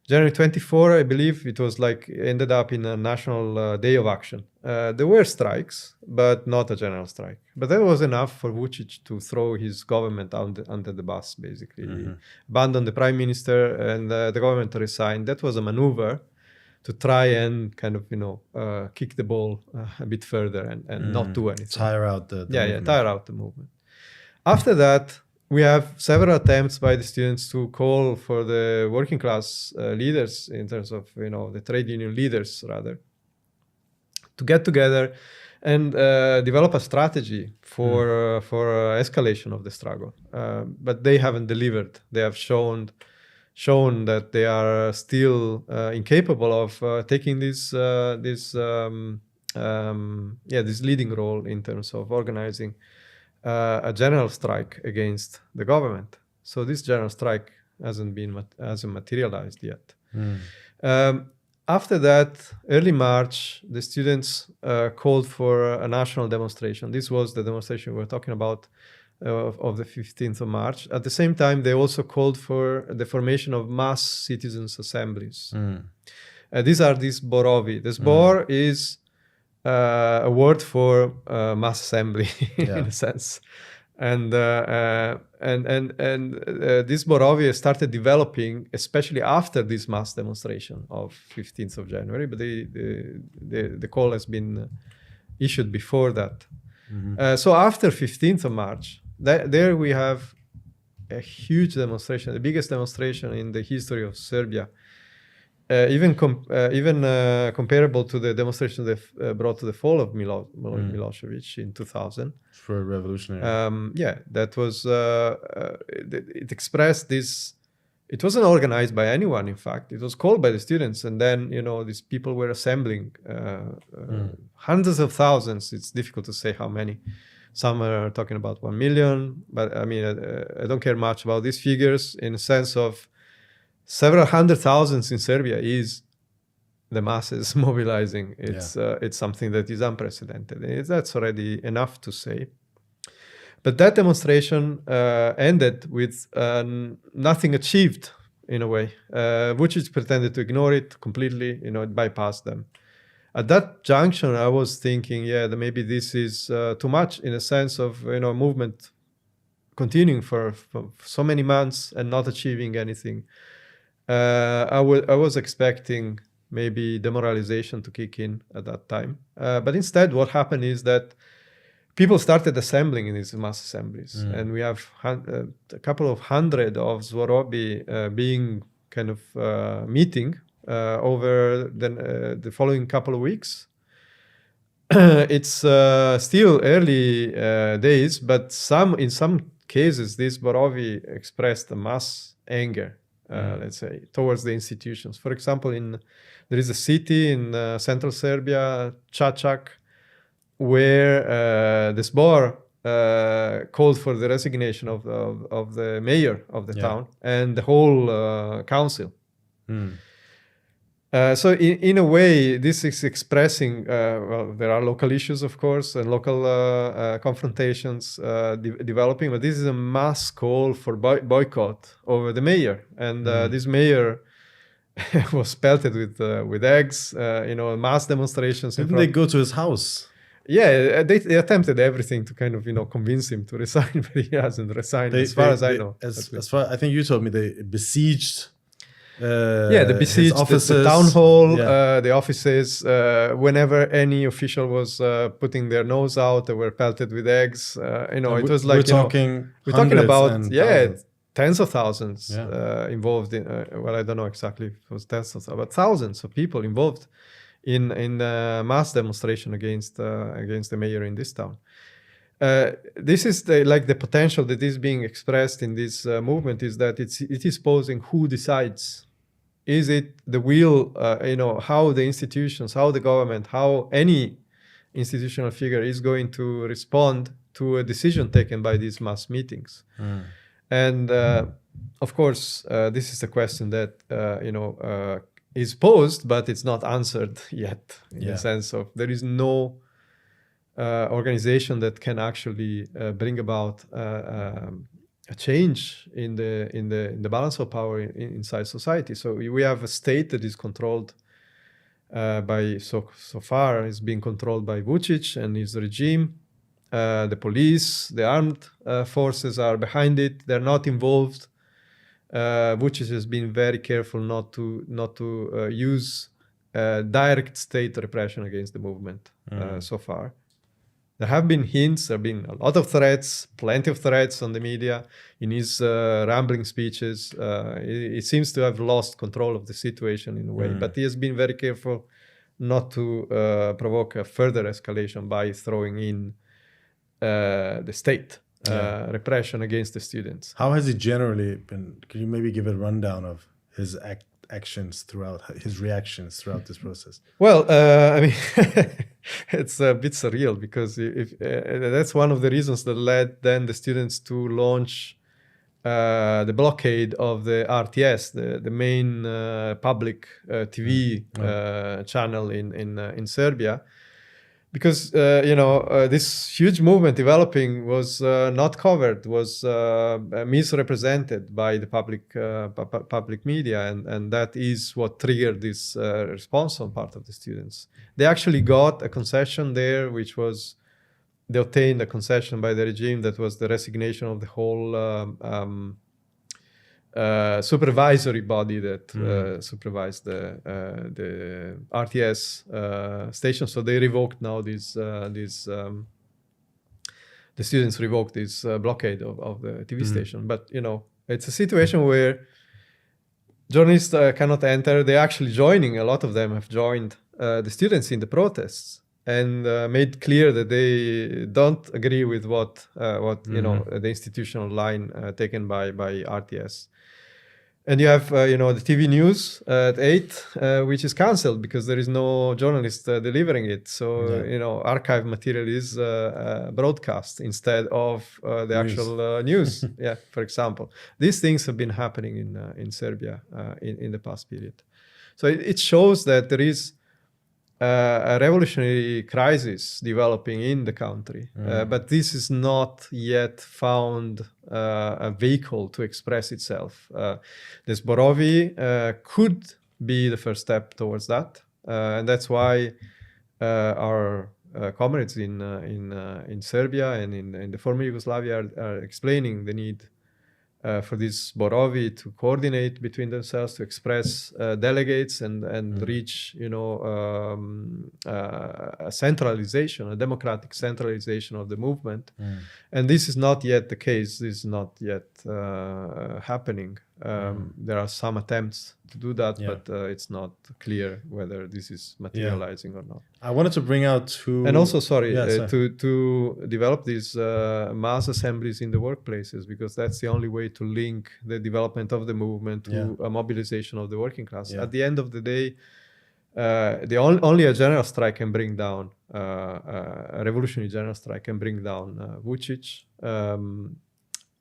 24, I believe. It was ended up in a national day of action. There were strikes, but not a general strike. But that was enough for Vučić to throw his government under the bus, basically. He abandoned the prime minister, and the government resigned. That was a maneuver to try and kind of, kick the ball a bit further and not do anything. Tire out the movement. Tire out the movement. After that, we have several attempts by the students to call for the working class leaders, in terms of the trade union leaders rather, to get together and develop a strategy for escalation of the struggle. But they haven't delivered. They have shown that they are still incapable of taking this leading role in terms of organizing a general strike against the government. So this general strike hasn't materialized yet. After that, early March, the students called for a national demonstration. This was the demonstration we were talking about of the 15th of March. At the same time, they also called for the formation of mass citizens' assemblies. These are these Zborovi. The Zbor is a word for mass assembly in a sense. And this Zborovi started developing, especially after this mass demonstration of 15th of January, but the call has been issued before that. So after 15th of March, there we have a huge demonstration, the biggest demonstration in the history of Serbia, even comparable to the demonstration that brought to the fall of Milosevic in 2000. For a revolutionary. That was, it expressed this. It wasn't organized by anyone, in fact. It was called by the students, and then, these people were assembling, hundreds of thousands. It's difficult to say how many. Some are talking about 1 million, but I mean, I don't care much about these figures in the sense of several hundred thousands in Serbia is the masses mobilizing. It's something that is unprecedented. And that's already enough to say. But that demonstration ended with nothing achieved, in a way. Vučić pretended to ignore it completely, it bypassed them. At that junction, I was thinking, that maybe this is too much, in a sense of, a movement continuing for so many months and not achieving anything. I was expecting maybe demoralization to kick in at that time. But instead, what happened is that people started assembling in these mass assemblies. And we have a couple of hundred of Zborovi being kind of meeting over the following couple of weeks. It's still early days, but in some cases, these Zborovi expressed a mass anger, let's say, towards the institutions. For example, there is a city in central Serbia, Čačak, where the Zbor called for the resignation of the mayor of the town and the whole council. So in a way, this is expressing, there are local issues, of course, and local confrontations developing, but this is a mass call for boycott over the mayor. And this mayor was pelted with eggs, mass demonstrations. Didn't they go to his house? Yeah, they attempted everything to kind of, convince him to resign, but he hasn't resigned, as far as I know. As far, I think you told me they besieged they besieged the town hall, the offices. Whenever any official was putting their nose out, they were pelted with eggs. It was like we're talking about tens of thousands involved in. Well, I don't know exactly if it was tens of thousands, but thousands of people involved in mass demonstration against the mayor in this town. This is the potential that is being expressed in this movement, is that it is posing who decides is it the will, how the institutions, how the government, how any institutional figure is going to respond to a decision taken by these mass meetings. And of course, this is a question that is posed, but it's not answered yet, in the sense of there is no organization that can actually bring about a change in the balance of power inside society. So we have a state that is controlled so far is being controlled by Vučić and his regime. The police, the armed forces are behind it. They're not involved. Vučić has been very careful not to use direct state repression against the movement so far. There have been hints, there have been a lot of threats, plenty of threats on the media. In his rambling speeches, he seems to have lost control of the situation in a way, but he has been very careful not to provoke a further escalation by throwing in the state repression against the students. How has he generally been? Can you maybe give a rundown of his actions throughout, his reactions throughout this process? Well, I mean, it's a bit surreal because that's one of the reasons that led then the students to launch the blockade of the RTS, the main public TV channel in Serbia. Because this huge movement developing was not covered, was misrepresented by the public media, and that is what triggered this response on part of the students. They actually got a concession there, which was they obtained a concession by the regime that was the resignation of the whole supervisory body that supervised the RTS station. So they revoked now the students revoked this blockade of the TV station. But it's a situation where journalists cannot enter. They're actually joining. A lot of them have joined the students in the protests and made clear that they don't agree with what the institutional line taken by RTS. And you have, the TV news at 8, which is cancelled because there is no journalist delivering it. So, archive material is broadcast instead of the actual news. For example. These things have been happening in Serbia in the past period. So it shows that there is a revolutionary crisis developing in the country, but this is not yet found a vehicle to express itself. This Borovi could be the first step towards that, and that's why our comrades in Serbia and in the former Yugoslavia are explaining the need for this Borovi to coordinate between themselves, to express delegates and reach, a centralization, a democratic centralization of the movement. And this is not yet the case. This is not yet happening. There are some attempts to do that, but it's not clear whether this is materializing or not. I wanted to bring out two... And also, to develop these mass assemblies in the workplaces, because that's the only way to link the development of the movement to a mobilization of the working class. At the end of the day, only a general strike can bring down, a revolutionary general strike can bring down Vučić,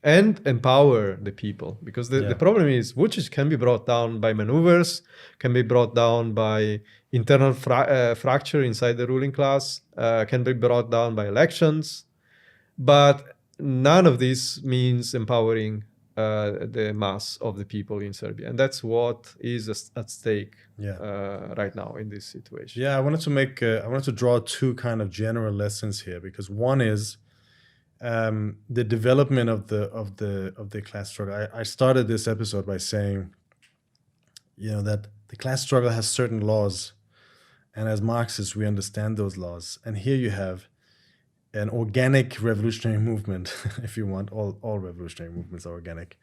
and empower the people, because the problem is Vučić can be brought down by maneuvers, can be brought down by internal fracture inside the ruling class, can be brought down by elections, but none of this means empowering the mass of the people in Serbia, and that's what is at stake right now in this situation. I wanted to draw two kind of general lessons here, because one is the development of the class struggle. I started this episode by saying, that the class struggle has certain laws, and as Marxists we understand those laws. And here you have an organic revolutionary movement, if you want. All revolutionary movements are organic.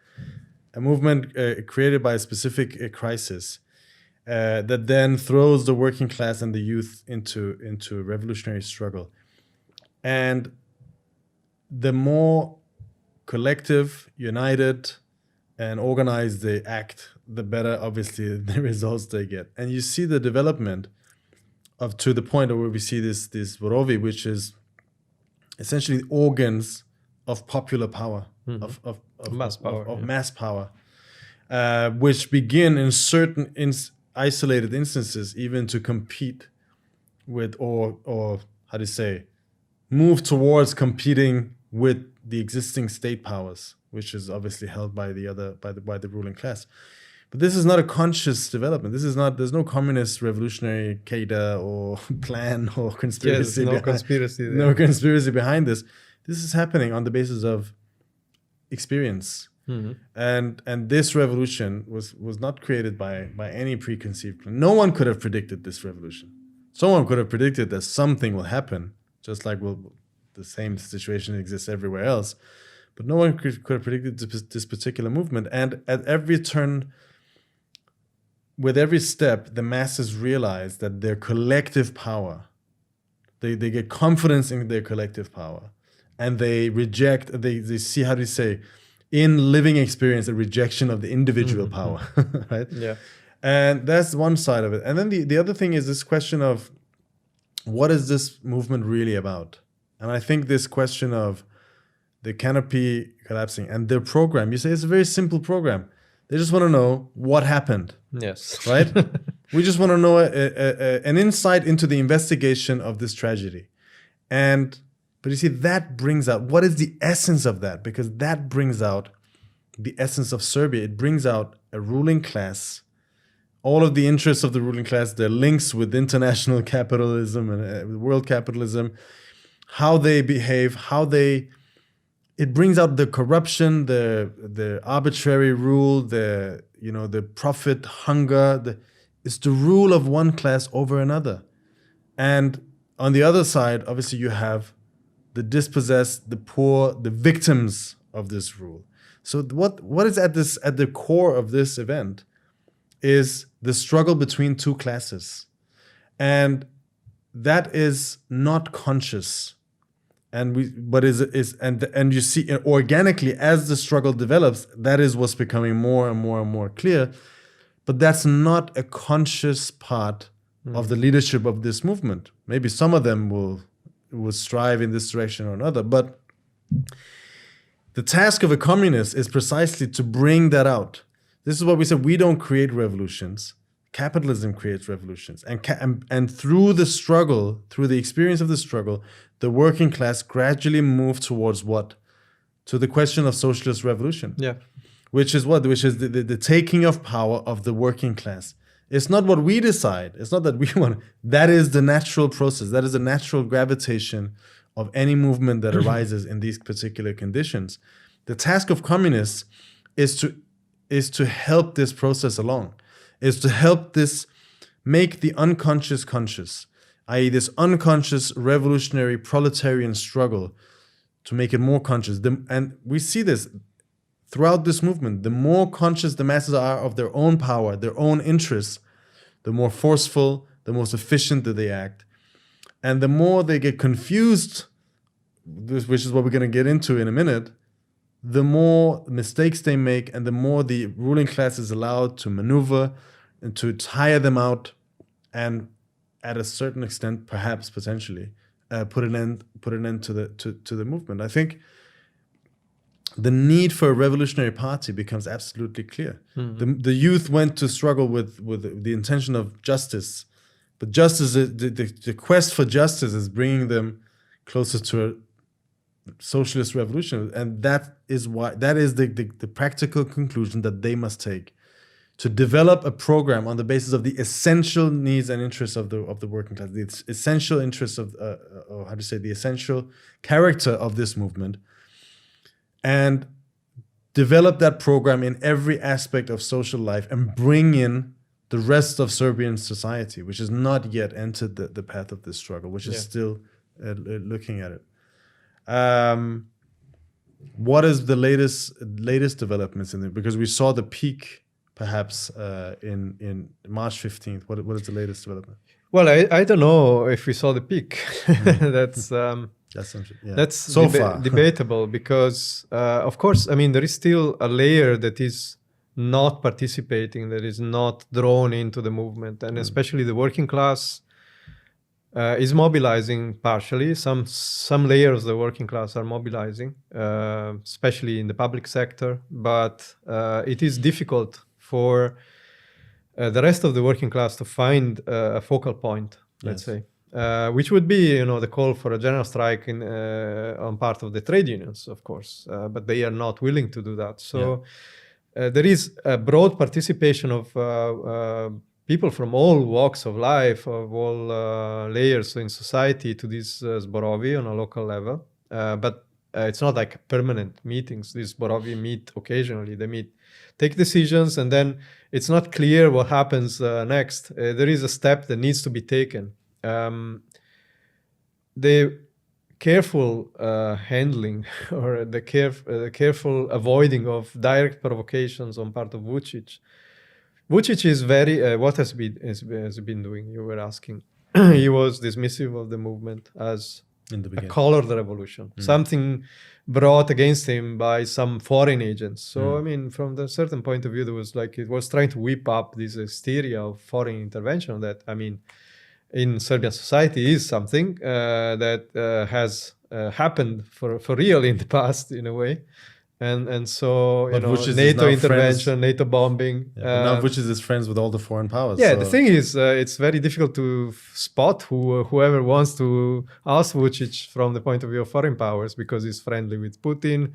A movement created by a specific crisis that then throws the working class and the youth into revolutionary struggle. And the more collective, united, and organized they act, the better, obviously, the results they get. And you see the development to the point where we see this Vorovi, which is essentially organs of popular power, of mass power, which begin in certain isolated instances even to compete with, or how to say, move towards competing with the existing state powers, which is obviously held by the ruling class. But this is not a conscious development. There's no communist revolutionary cadre or plan or conspiracy. Yes, conspiracy. No conspiracy behind this. This is happening on the basis of experience. And this revolution was not created by any preconceived plan. No one could have predicted this revolution. Someone could have predicted that something will happen, just like the same situation exists everywhere else. But no one could have predicted this particular movement. And at every turn, with every step, the masses realize that their collective power, they get confidence in their collective power, and they reject, they see, how do you say, in living experience, a rejection of the individual power, right? Yeah. And that's one side of it. And then the other thing is this question of, what is this movement really about? And I think this question of the canopy collapsing and their program, you say it's a very simple program. They just want to know what happened. Yes. Right? We just want to know an insight into the investigation of this tragedy. But you see, that brings out, what is the essence of that? Because that brings out the essence of Serbia. It brings out a ruling class, all of the interests of the ruling class, their links with international capitalism and world capitalism, how they behave, it brings out the corruption, the arbitrary rule, the profit hunger. It's the rule of one class over another. And on the other side, obviously, you have the dispossessed, the poor, the victims of this rule. So what is at the core of this event is the struggle between two classes. And that is not conscious. And you see organically, as the struggle develops, that is what's becoming more and more and more clear. But that's not a conscious part of the leadership of this movement. Maybe some of them will strive in this direction or another. But the task of a communist is precisely to bring that out. This is what we said. We don't create revolutions. Capitalism creates revolutions. And through the struggle, through the experience of the struggle, the working class gradually moved towards what? To the question of socialist revolution. Yeah. Which is what? Which is the taking of power of the working class. It's not what we decide. It's not that we want. That is the natural process. That is the natural gravitation of any movement that arises in these particular conditions. The task of communists is to help this process along, is to help this make the unconscious conscious, i.e. this unconscious revolutionary proletarian struggle, to make it more conscious. And we see this throughout this movement. The more conscious the masses are of their own power, their own interests, the more forceful, the most efficient that they act. And the more they get confused, which is what we're going to get into in a minute, the more mistakes they make and the more the ruling class is allowed to maneuver and to tire them out, and at a certain extent, perhaps potentially, put an end to the movement. I think the need for a revolutionary party becomes absolutely clear. Mm-hmm. The youth went to struggle with the intention of justice, but justice, the quest for justice is bringing them closer to a socialist revolution, and that is the practical conclusion that they must take, to develop a program on the basis of the essential needs and interests of the working class, the essential interests of the essential character of this movement, and develop that program in every aspect of social life and bring in the rest of Serbian society, which has not yet entered the path of this struggle, which is still looking at it. What is the latest developments in it? Because we saw the peak, perhaps in March 15th. What is the latest development? Well, I don't know if we saw the peak. That's so far debatable because, of course, I mean, there is still a layer that is not participating, that is not drawn into the movement, and especially the working class is mobilizing partially. Some layers of the working class are mobilizing, especially in the public sector, but it is difficult for the rest of the working class to find a focal point, let's say, which would be, the call for a general strike on part of the trade unions, of course, but they are not willing to do that. So there is a broad participation of people from all walks of life, of all layers in society to this Zborovi on a local level. But it's not like permanent meetings. These Zborovi meet occasionally. They meet, take decisions, and then it's not clear what happens next. There is a step that needs to be taken. The careful handling or the careful avoiding of direct provocations on part of Vučić. Vučić is very, what has he been doing? You were asking. He was dismissive of the movement as a colored revolution, something brought against him by some foreign agents. So, I mean, from the certain point of view, there was like, it was trying to whip up this hysteria of foreign intervention that, I mean, in Serbian society is something that has happened for real in the past, in a way. And so, NATO intervention, NATO bombing. Yeah, but now Vučić is friends with all the foreign powers. Yeah, so. The thing is, it's very difficult to spot whoever wants to oust Vučić from the point of view of foreign powers, because he's friendly with Putin.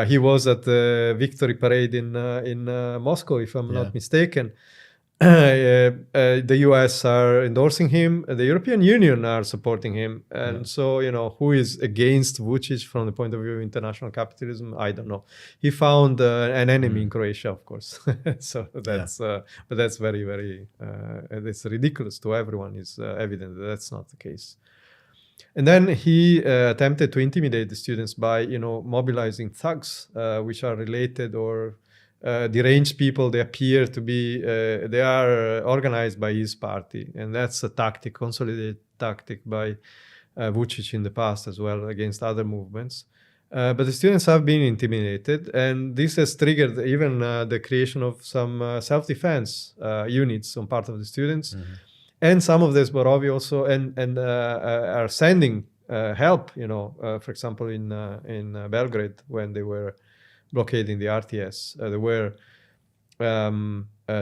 He was at the victory parade in Moscow, if I'm not mistaken. The US are endorsing him. The European Union are supporting him. And so, who is against Vučić from the point of view of international capitalism? I don't know. He found an enemy in Croatia, of course. So that's, but that's very, very, it's ridiculous to everyone. It's evident that that's not the case. And then he attempted to intimidate the students by, mobilizing thugs, which are related or deranged people. They appear to be, they are organized by his party. And that's a tactic, consolidated tactic by Vučić in the past as well against other movements. But the students have been intimidated, and this has triggered even the creation of some self-defense units on part of the students. And some of the Zborovi also are sending help, for example, in Belgrade, when they were blockading the RTS. There were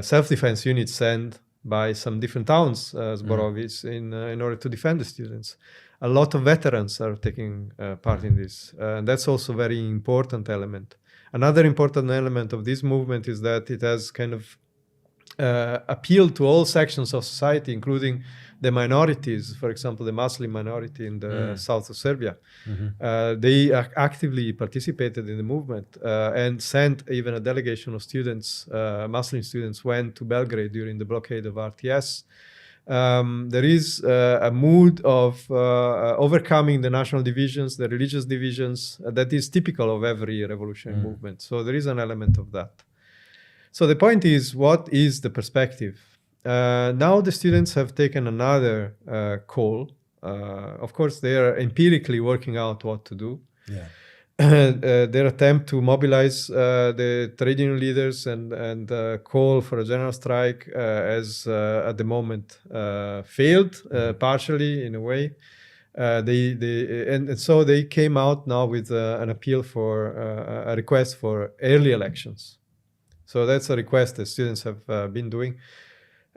self-defense units sent by some different towns, Zborovis, in order to defend the students. A lot of veterans are taking part in this. And that's also a very important element. Another important element of this movement is that it has kind of appealed to all sections of society, including the minorities, for example, the Muslim minority in the south of Serbia. They actively participated in the movement and sent even a delegation of students, Muslim students, went to Belgrade during the blockade of RTS. There is a mood of overcoming the national divisions, the religious divisions, that is typical of every revolutionary movement. So there is an element of that. So the point is, what is the perspective? Now the students have taken another call. Of course, they are empirically working out what to do. Their attempt to mobilize the trade union leaders and call for a general strike has at the moment failed partially in a way. And so they came out now with an appeal for a request for early elections. So that's a request that students have been doing.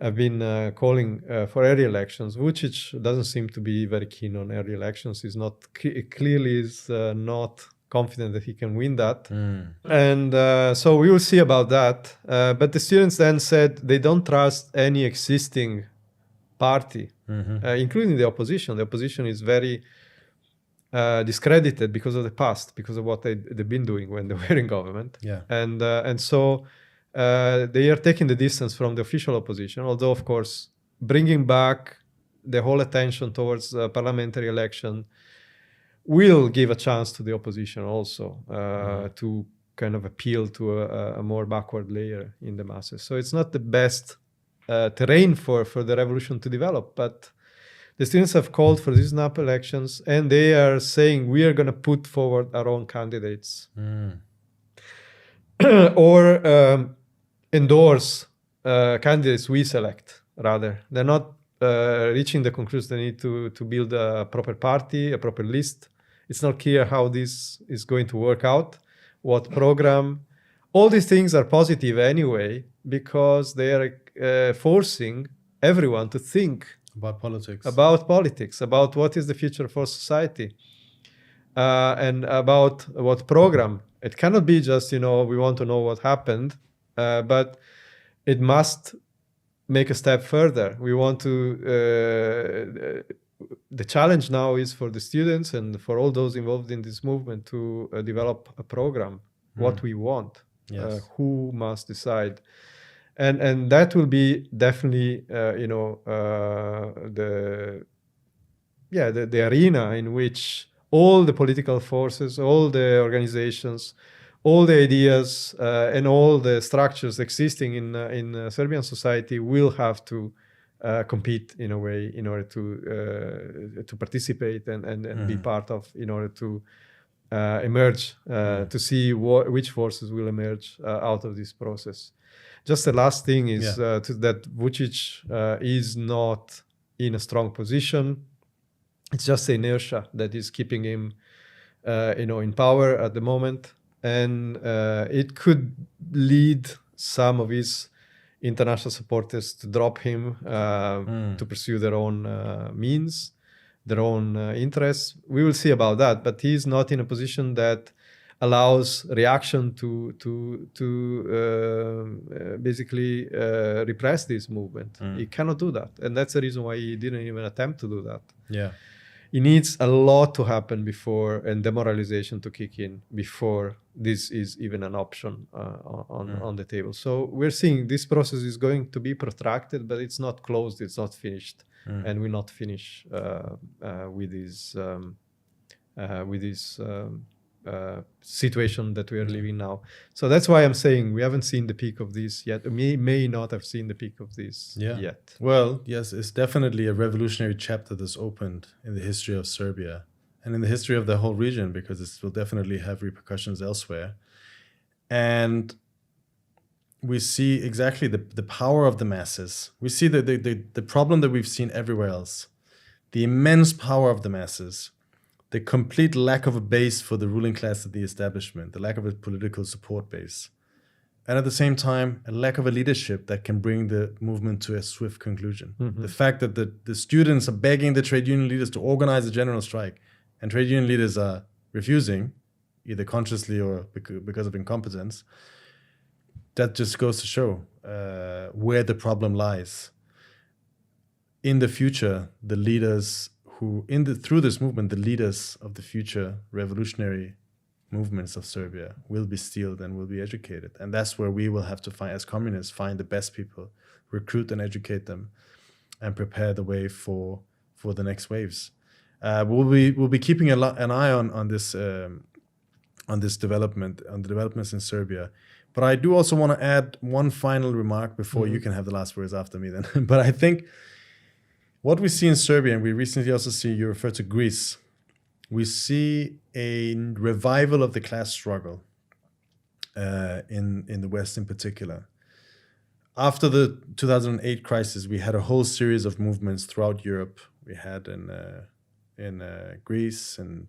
Have been calling for early elections. Vučić doesn't seem to be very keen on early elections. He's not clearly is not confident that he can win that. And so we will see about that. But the students then said they don't trust any existing party, including the opposition. The opposition is very discredited because of the past, because of what they've been doing when they were in government. And so they are taking the distance from the official opposition, although, of course, bringing back the whole attention towards parliamentary election will give a chance to the opposition also to kind of appeal to a more backward layer in the masses. So it's not the best terrain for the revolution to develop, but the students have called for these snap elections, and they are saying we are going to put forward our own candidates. Or endorse candidates we select, rather. They're not reaching the conclusion they need to build a proper party, a proper list. It's not clear how this is going to work out, what program. All these things are positive anyway, because they are forcing everyone to think about politics, about what is the future for society, and about what program. It cannot be just, we want to know what happened, but it must make a step further. We want to, the challenge now is for the students and for all those involved in this movement to develop a program, what we want, who must decide. And that will be definitely, the arena in which all the political forces, all the organizations, all the ideas, and all the structures existing in Serbian society will have to compete in a way in order to participate and be part of, in order to emerge, to see which forces will emerge out of this process. Just the last thing is that Vučić is not in a strong position. It's just the inertia that is keeping him, in power at the moment, and it could lead some of his international supporters to drop him to pursue their own means, their own interests. We will see about that, but he's not in a position that allows reaction to basically repress this movement. He cannot do that, and that's the reason why he didn't even attempt to do that. Yeah. It needs a lot to happen before, and demoralization to kick in before this is even an option on the table. So we're seeing this process is going to be protracted, but it's not closed, it's not finished, and will not finish with this situation that we are living now. So that's why I'm saying we haven't seen the peak of this yet. We may not have seen the peak of this yet. Well, yes, it's definitely a revolutionary chapter that's opened in the history of Serbia and in the history of the whole region, because this will definitely have repercussions elsewhere. And we see exactly the power of the masses. We see the problem that we've seen everywhere else, the immense power of the masses, the complete lack of a base for the ruling class of the establishment, the lack of a political support base, and at the same time, a lack of a leadership that can bring the movement to a swift conclusion. The fact that the students are begging the trade union leaders to organize a general strike, and trade union leaders are refusing, either consciously or because of incompetence, that just goes to show where the problem lies. In the future, the leaders through this movement, the leaders of the future revolutionary movements of Serbia will be steeled and will be educated. And that's where we will have to find, as communists, find the best people, recruit and educate them, and prepare the way for the next waves. We'll be keeping an eye on this development, on the developments in Serbia. But I do also want to add one final remark before you can have the last words after me then. But I think what we see in Serbia, and we recently also see, you refer to Greece, we see a revival of the class struggle in the West in particular. After the 2008 crisis, we had a whole series of movements throughout Europe. We had in Greece and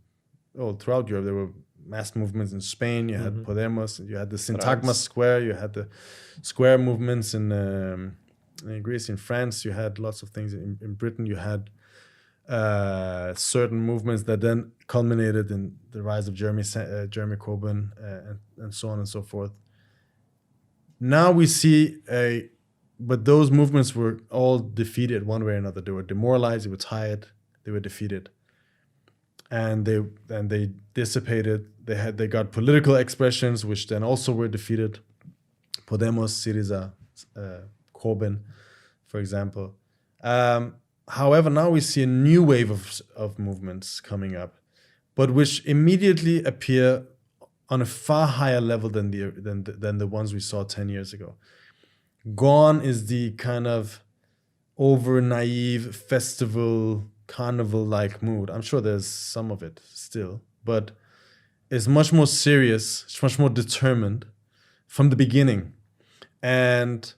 throughout Europe, there were mass movements in Spain. You had Podemos, you had the Syntagma Square, you had the square movements in Greece, in France, you had lots of things. In Britain, you had certain movements that then culminated in the rise of Jeremy Corbyn and so on and so forth. Now we see but those movements were all defeated one way or another. They were demoralized, they were tired, they were defeated, and they dissipated. They got political expressions which then also were defeated. Podemos, Syriza, Corbyn, for example. However, now we see a new wave of movements coming up, but which immediately appear on a far higher level than the ones we saw 10 years ago. Gone is the kind of over naive festival, carnival-like mood. I'm sure there's some of it still, but it's much more serious, it's much more determined from the beginning. and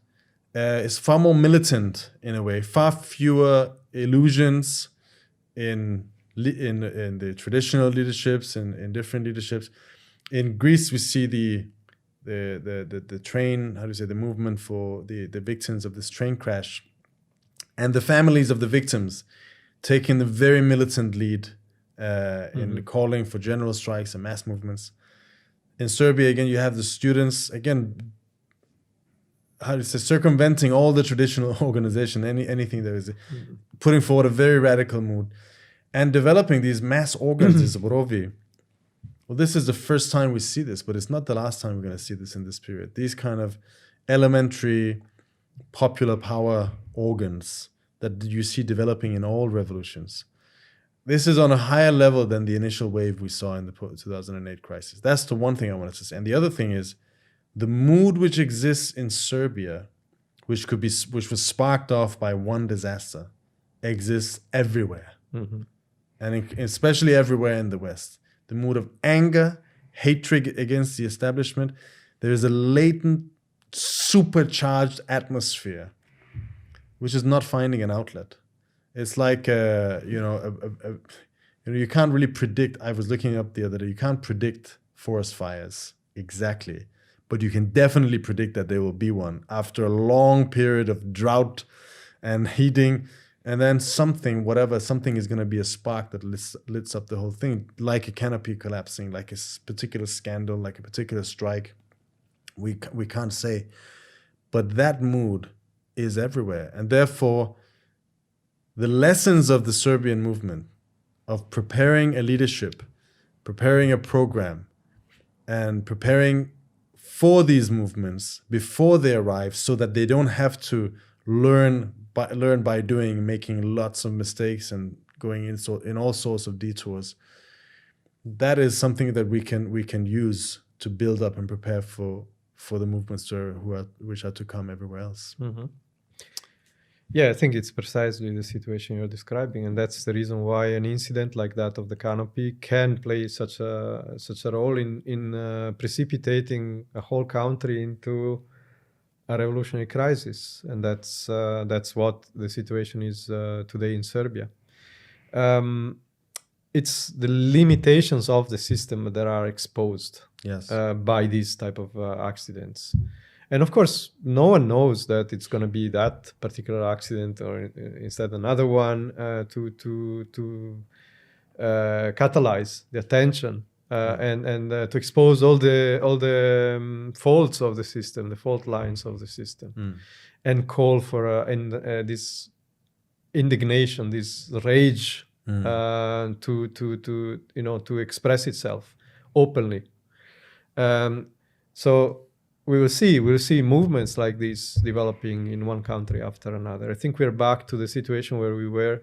is far more militant in a way, far fewer illusions in the traditional leaderships and in different leaderships. In Greece, we see the train, how do you say, the movement for the victims of this train crash, and the families of the victims taking the very militant lead in calling for general strikes and mass movements. In Serbia, again, you have the students, again, how to say, circumventing all the traditional organization, anything that is putting forward a very radical mood, and developing these mass organs, these Borovi. Well, this is the first time we see this, but it's not the last time we're going to see this in this period. These kind of elementary popular power organs that you see developing in all revolutions. This is on a higher level than the initial wave we saw in the 2008 crisis. That's the one thing I wanted to say. And the other thing is the mood which exists in Serbia, which was sparked off by one disaster, exists everywhere, and especially everywhere in the West. The mood of anger, hatred against the establishment. There is a latent, supercharged atmosphere, which is not finding an outlet. It's like, you can't really predict. I was looking up the other day. You can't predict forest fires exactly, but you can definitely predict that there will be one after a long period of drought and heating. And then something is going to be a spark that lights up the whole thing, like a canopy collapsing, like a particular scandal, like a particular strike. We can't say. But that mood is everywhere. And therefore, the lessons of the Serbian movement of preparing a leadership, preparing a program, and preparing for these movements before they arrive so that they don't have to learn by doing, making lots of mistakes and going in all sorts of detours. That is something that we can use to build up and prepare for the movements which are to come everywhere else. Yeah, I think it's precisely the situation you're describing, and that's the reason why an incident like that of the canopy can play such a role in precipitating a whole country into a revolutionary crisis, and that's what the situation is today in Serbia. It's the limitations of the system that are exposed by these type of accidents. And of course, no one knows that it's going to be that particular accident or instead another one to catalyze the attention and to expose all the faults of the system, the fault lines of the system, and call for this indignation, this rage to express itself openly. So we'll see movements like this developing in one country after another. I think we're back to the situation where we were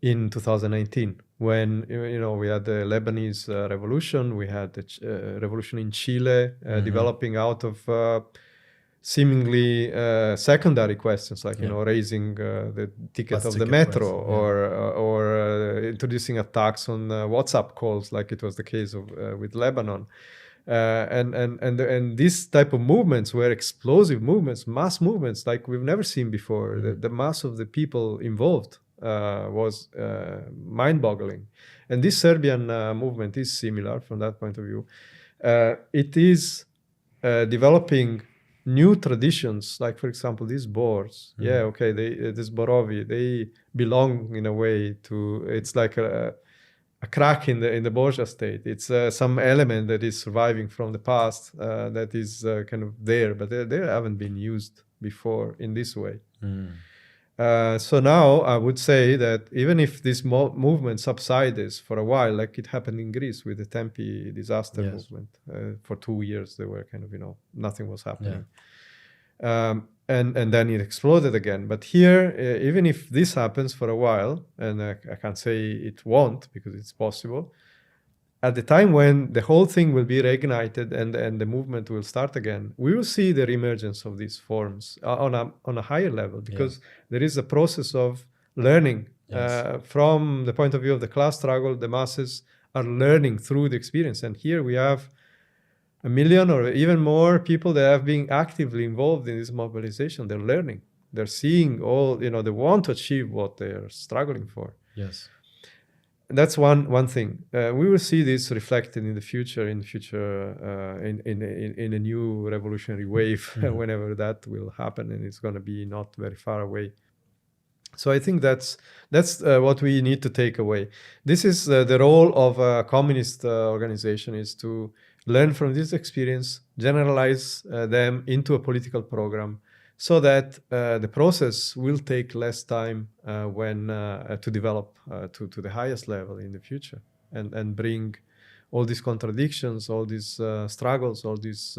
in 2019, when we had the Lebanese revolution, we had the revolution in Chile developing out of seemingly secondary questions like raising the ticket of the metro or introducing attacks on WhatsApp calls, like it was the case with Lebanon. And this type of movements were explosive movements, mass movements like we've never seen before. The mass of the people involved was mind-boggling. And this Serbian movement is similar from that point of view. It is developing new traditions, like, for example, these boars. This Borovi, they belong in a way to, it's like a crack in the Borgia state. It's some element that is surviving from the past that is kind of there, but they haven't been used before in this way. So now I would say that even if this movement subsides for a while, like it happened in Greece with the Tempe disaster movement, for 2 years they were kind of, nothing was happening. And then it exploded again. But here, even if this happens for a while, and I can't say it won't because it's possible, at the time when the whole thing will be reignited and the movement will start again, we will see the reemergence of these forms on a higher level, because there is a process of learning. From the point of view of the class struggle, the masses are learning through the experience. And here we have 1 million or even more people that have been actively involved in this mobilization. They're learning. They're seeing all, you know, they want to achieve what they're struggling for. Yes. That's one thing. We will see this reflected in the future, in a new revolutionary wave, whenever that will happen, and it's going to be not very far away. So I think that's what we need to take away. This is the role of a communist organization, is to learn from this experience, generalize them into a political program, so that the process will take less time to develop to the highest level in the future, and bring all these contradictions, all these struggles, all this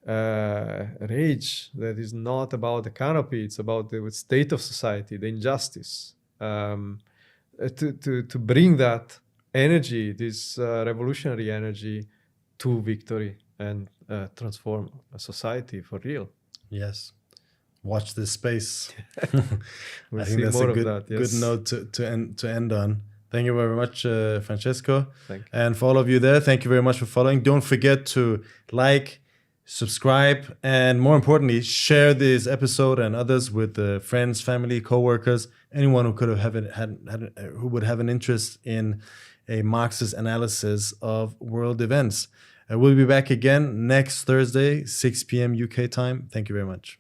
rage that is not about the canopy, it's about the state of society, the injustice, to bring that energy, this revolutionary energy, to victory and transform a society for real. Yes. Watch this space. We'll I see think that's more a of that, yes. good note to end on. Thank you very much, Francesco. Thank you. And for all of you there, thank you very much for following. Don't forget to like, subscribe, and more importantly, share this episode and others with friends, family, co-workers, anyone who could have who would have an interest in a Marxist analysis of world events. We'll be back again next Thursday, 6 p.m. UK time. Thank you very much.